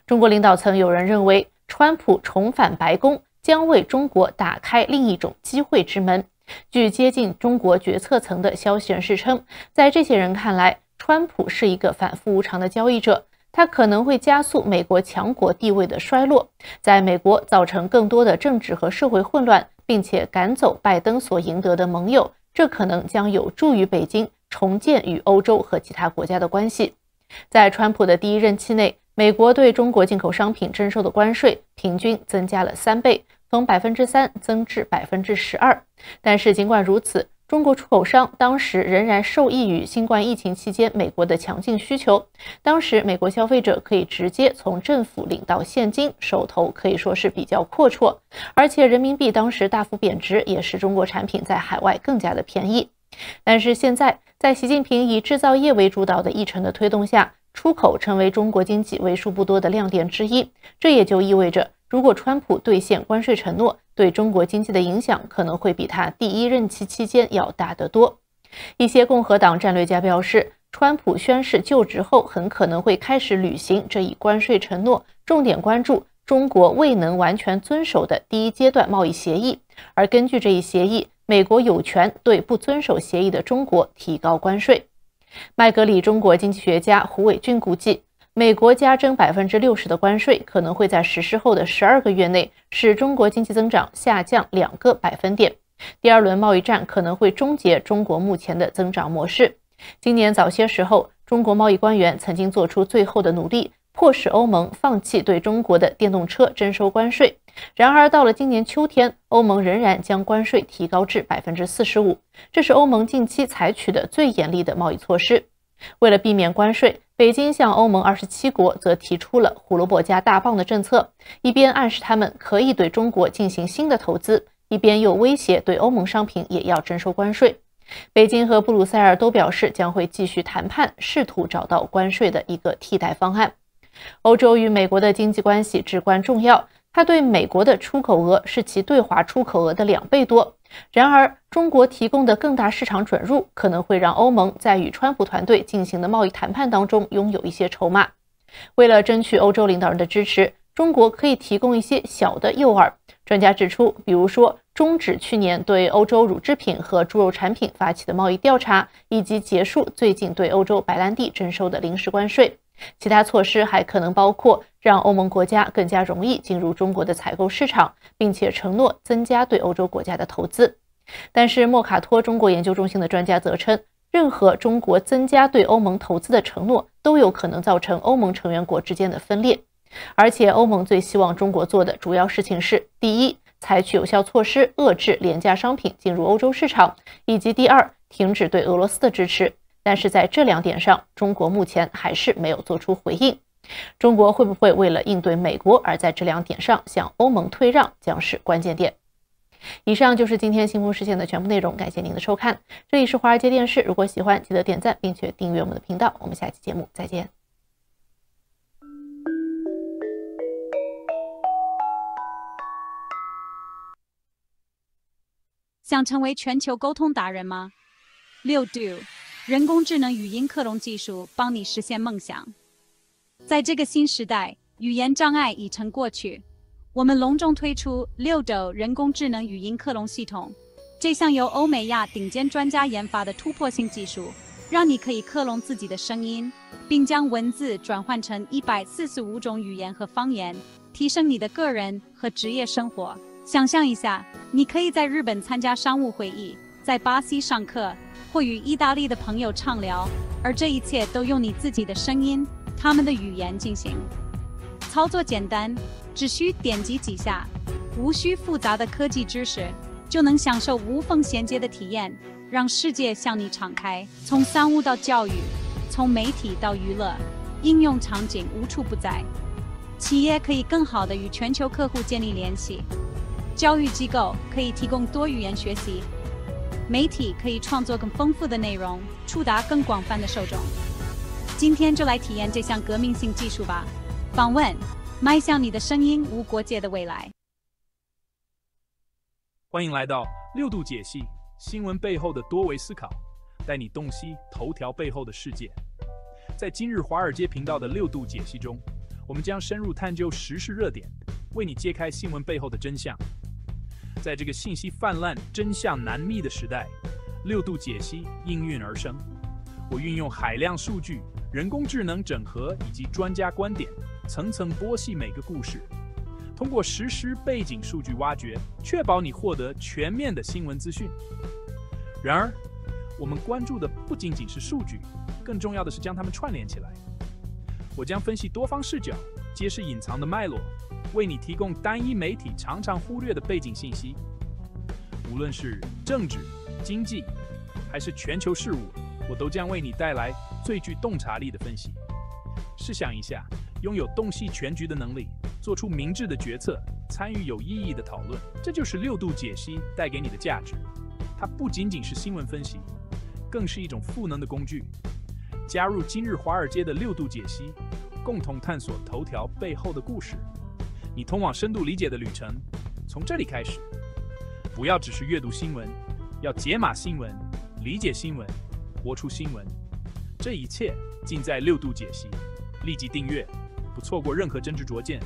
S6: 中国领导层有人认为，川普重返白宫将为中国打开另一种机会之门。据接近中国决策层的消息人士称，在这些人看来，川普是一个反复无常的交易者，他可能会加速美国强国地位的衰落，在美国造成更多的政治和社会混乱，并且赶走拜登所赢得的盟友，这可能将有助于北京重建与欧洲和其他国家的关系。在川普的第一任期内，美国对中国进口商品征收的关税平均增加了3倍，从 3% 增至 12%。但是尽管如此，中国出口商当时仍然受益于新冠疫情期间美国的强劲需求。当时美国消费者可以直接从政府领到现金，手头可以说是比较阔绰，而且人民币当时大幅贬值，也使中国产品在海外更加的便宜。但是现在，在习近平以制造业为主导的议程的推动下，出口成为中国经济为数不多的亮点之一。这也就意味着，如果川普兑现关税承诺，对中国经济的影响可能会比他第一任期期间要大得多。一些共和党战略家表示，川普宣誓就职后很可能会开始履行这一关税承诺，重点关注中国未能完全遵守的第一阶段贸易协议，而根据这一协议，美国有权对不遵守协议的中国提高关税。麦格里中国经济学家胡伟俊估计，美国加征 60% 的关税可能会在实施后的12个月内使中国经济增长下降2个百分点。第二轮贸易战可能会终结中国目前的增长模式。今年早些时候，中国贸易官员曾经做出最后的努力，迫使欧盟放弃对中国的电动车征收关税。然而到了今年秋天，欧盟仍然将关税提高至 45%， 这是欧盟近期采取的最严厉的贸易措施。为了避免关税，北京向欧盟27国则提出了胡萝卜加大棒的政策，一边暗示他们可以对中国进行新的投资，一边又威胁对欧盟商品也要征收关税。北京和布鲁塞尔都表示将会继续谈判，试图找到关税的一个替代方案。欧洲与美国的经济关系至关重要，它对美国的出口额是其对华出口额的2倍多。然而，中国提供的更大市场准入可能会让欧盟在与川普团队进行的贸易谈判当中拥有一些筹码。为了争取欧洲领导人的支持，中国可以提供一些小的诱饵。专家指出，比如说终止去年对欧洲乳制品和猪肉产品发起的贸易调查，以及结束最近对欧洲白兰地征收的临时关税。其他措施还可能包括让欧盟国家更加容易进入中国的采购市场，并且承诺增加对欧洲国家的投资。但是莫卡托中国研究中心的专家则称，任何中国增加对欧盟投资的承诺都有可能造成欧盟成员国之间的分裂。而且欧盟最希望中国做的主要事情是：第一，采取有效措施遏制廉价商品进入欧洲市场，以及第二，停止对俄罗斯的支持。但是在这2点上，中国目前还是没有做出回应。中国会不会为了应对美国而在这2点上向欧盟退让，将是关键点。以上就是今天新风视线的全部内容，感谢您的收看。这里是华尔街电视，如果喜欢记得点赞并且订阅我们的频道，我们下期节目再见。
S7: 想成为全球沟通达人吗？六度人工智能语音克隆技术帮你实现梦想。在这个新时代，语言障碍已成过去。我们隆重推出六度人工智能语音克隆系统，这项由欧美亚顶尖专家研发的突破性技术，让你可以克隆自己的声音，并将文字转换成145种语言和方言，提升你的个人和职业生活。想象一下，你可以在日本参加商务会议，在巴西上课，或与意大利的朋友畅聊，而这一切都用你自己的声音、他们的语言进行。操作简单，只需点击几下，无需复杂的科技知识，就能享受无缝衔接的体验，让世界向你敞开。从商务到教育，从媒体到娱乐，应用场景无处不在。企业可以更好地与全球客户建立联系，教育机构可以提供多语言学习，媒体可以创作更丰富的内容，触达更广泛的受众。今天就来体验这项革命性技术吧！访问，迈向你的声音无国界的未来。
S3: 欢迎来到六度解析新闻背后的多维思考，带你洞悉头条背后的世界。在今日华尔街频道的六度解析中，我们将深入探究时事热点，为你揭开新闻背后的真相。在这个信息泛滥、真相难觅的时代，六度解析应运而生。我运用海量数据、人工智能整合以及专家观点，层层剥析每个故事，通过实时背景数据挖掘，确保你获得全面的新闻资讯。然而，我们关注的不仅仅是数据，更重要的是将它们串联起来。我将分析多方视角，揭示隐藏的脉络，为你提供单一媒体常常忽略的背景信息。无论是政治、经济，还是全球事务，我都将为你带来最具洞察力的分析。试想一下，拥有洞悉全局的能力，做出明智的决策，参与有意义的讨论，这就是六度解析带给你的价值。它不仅仅是新闻分析，更是一种赋能的工具。加入今日华尔街的六度解析，共同探索头条背后的故事。你通往深度理解的旅程，从这里开始。不要只是阅读新闻，要解码新闻，理解新闻，活出新闻。这一切尽在六度解析。立即订阅，不错过任何真知灼见。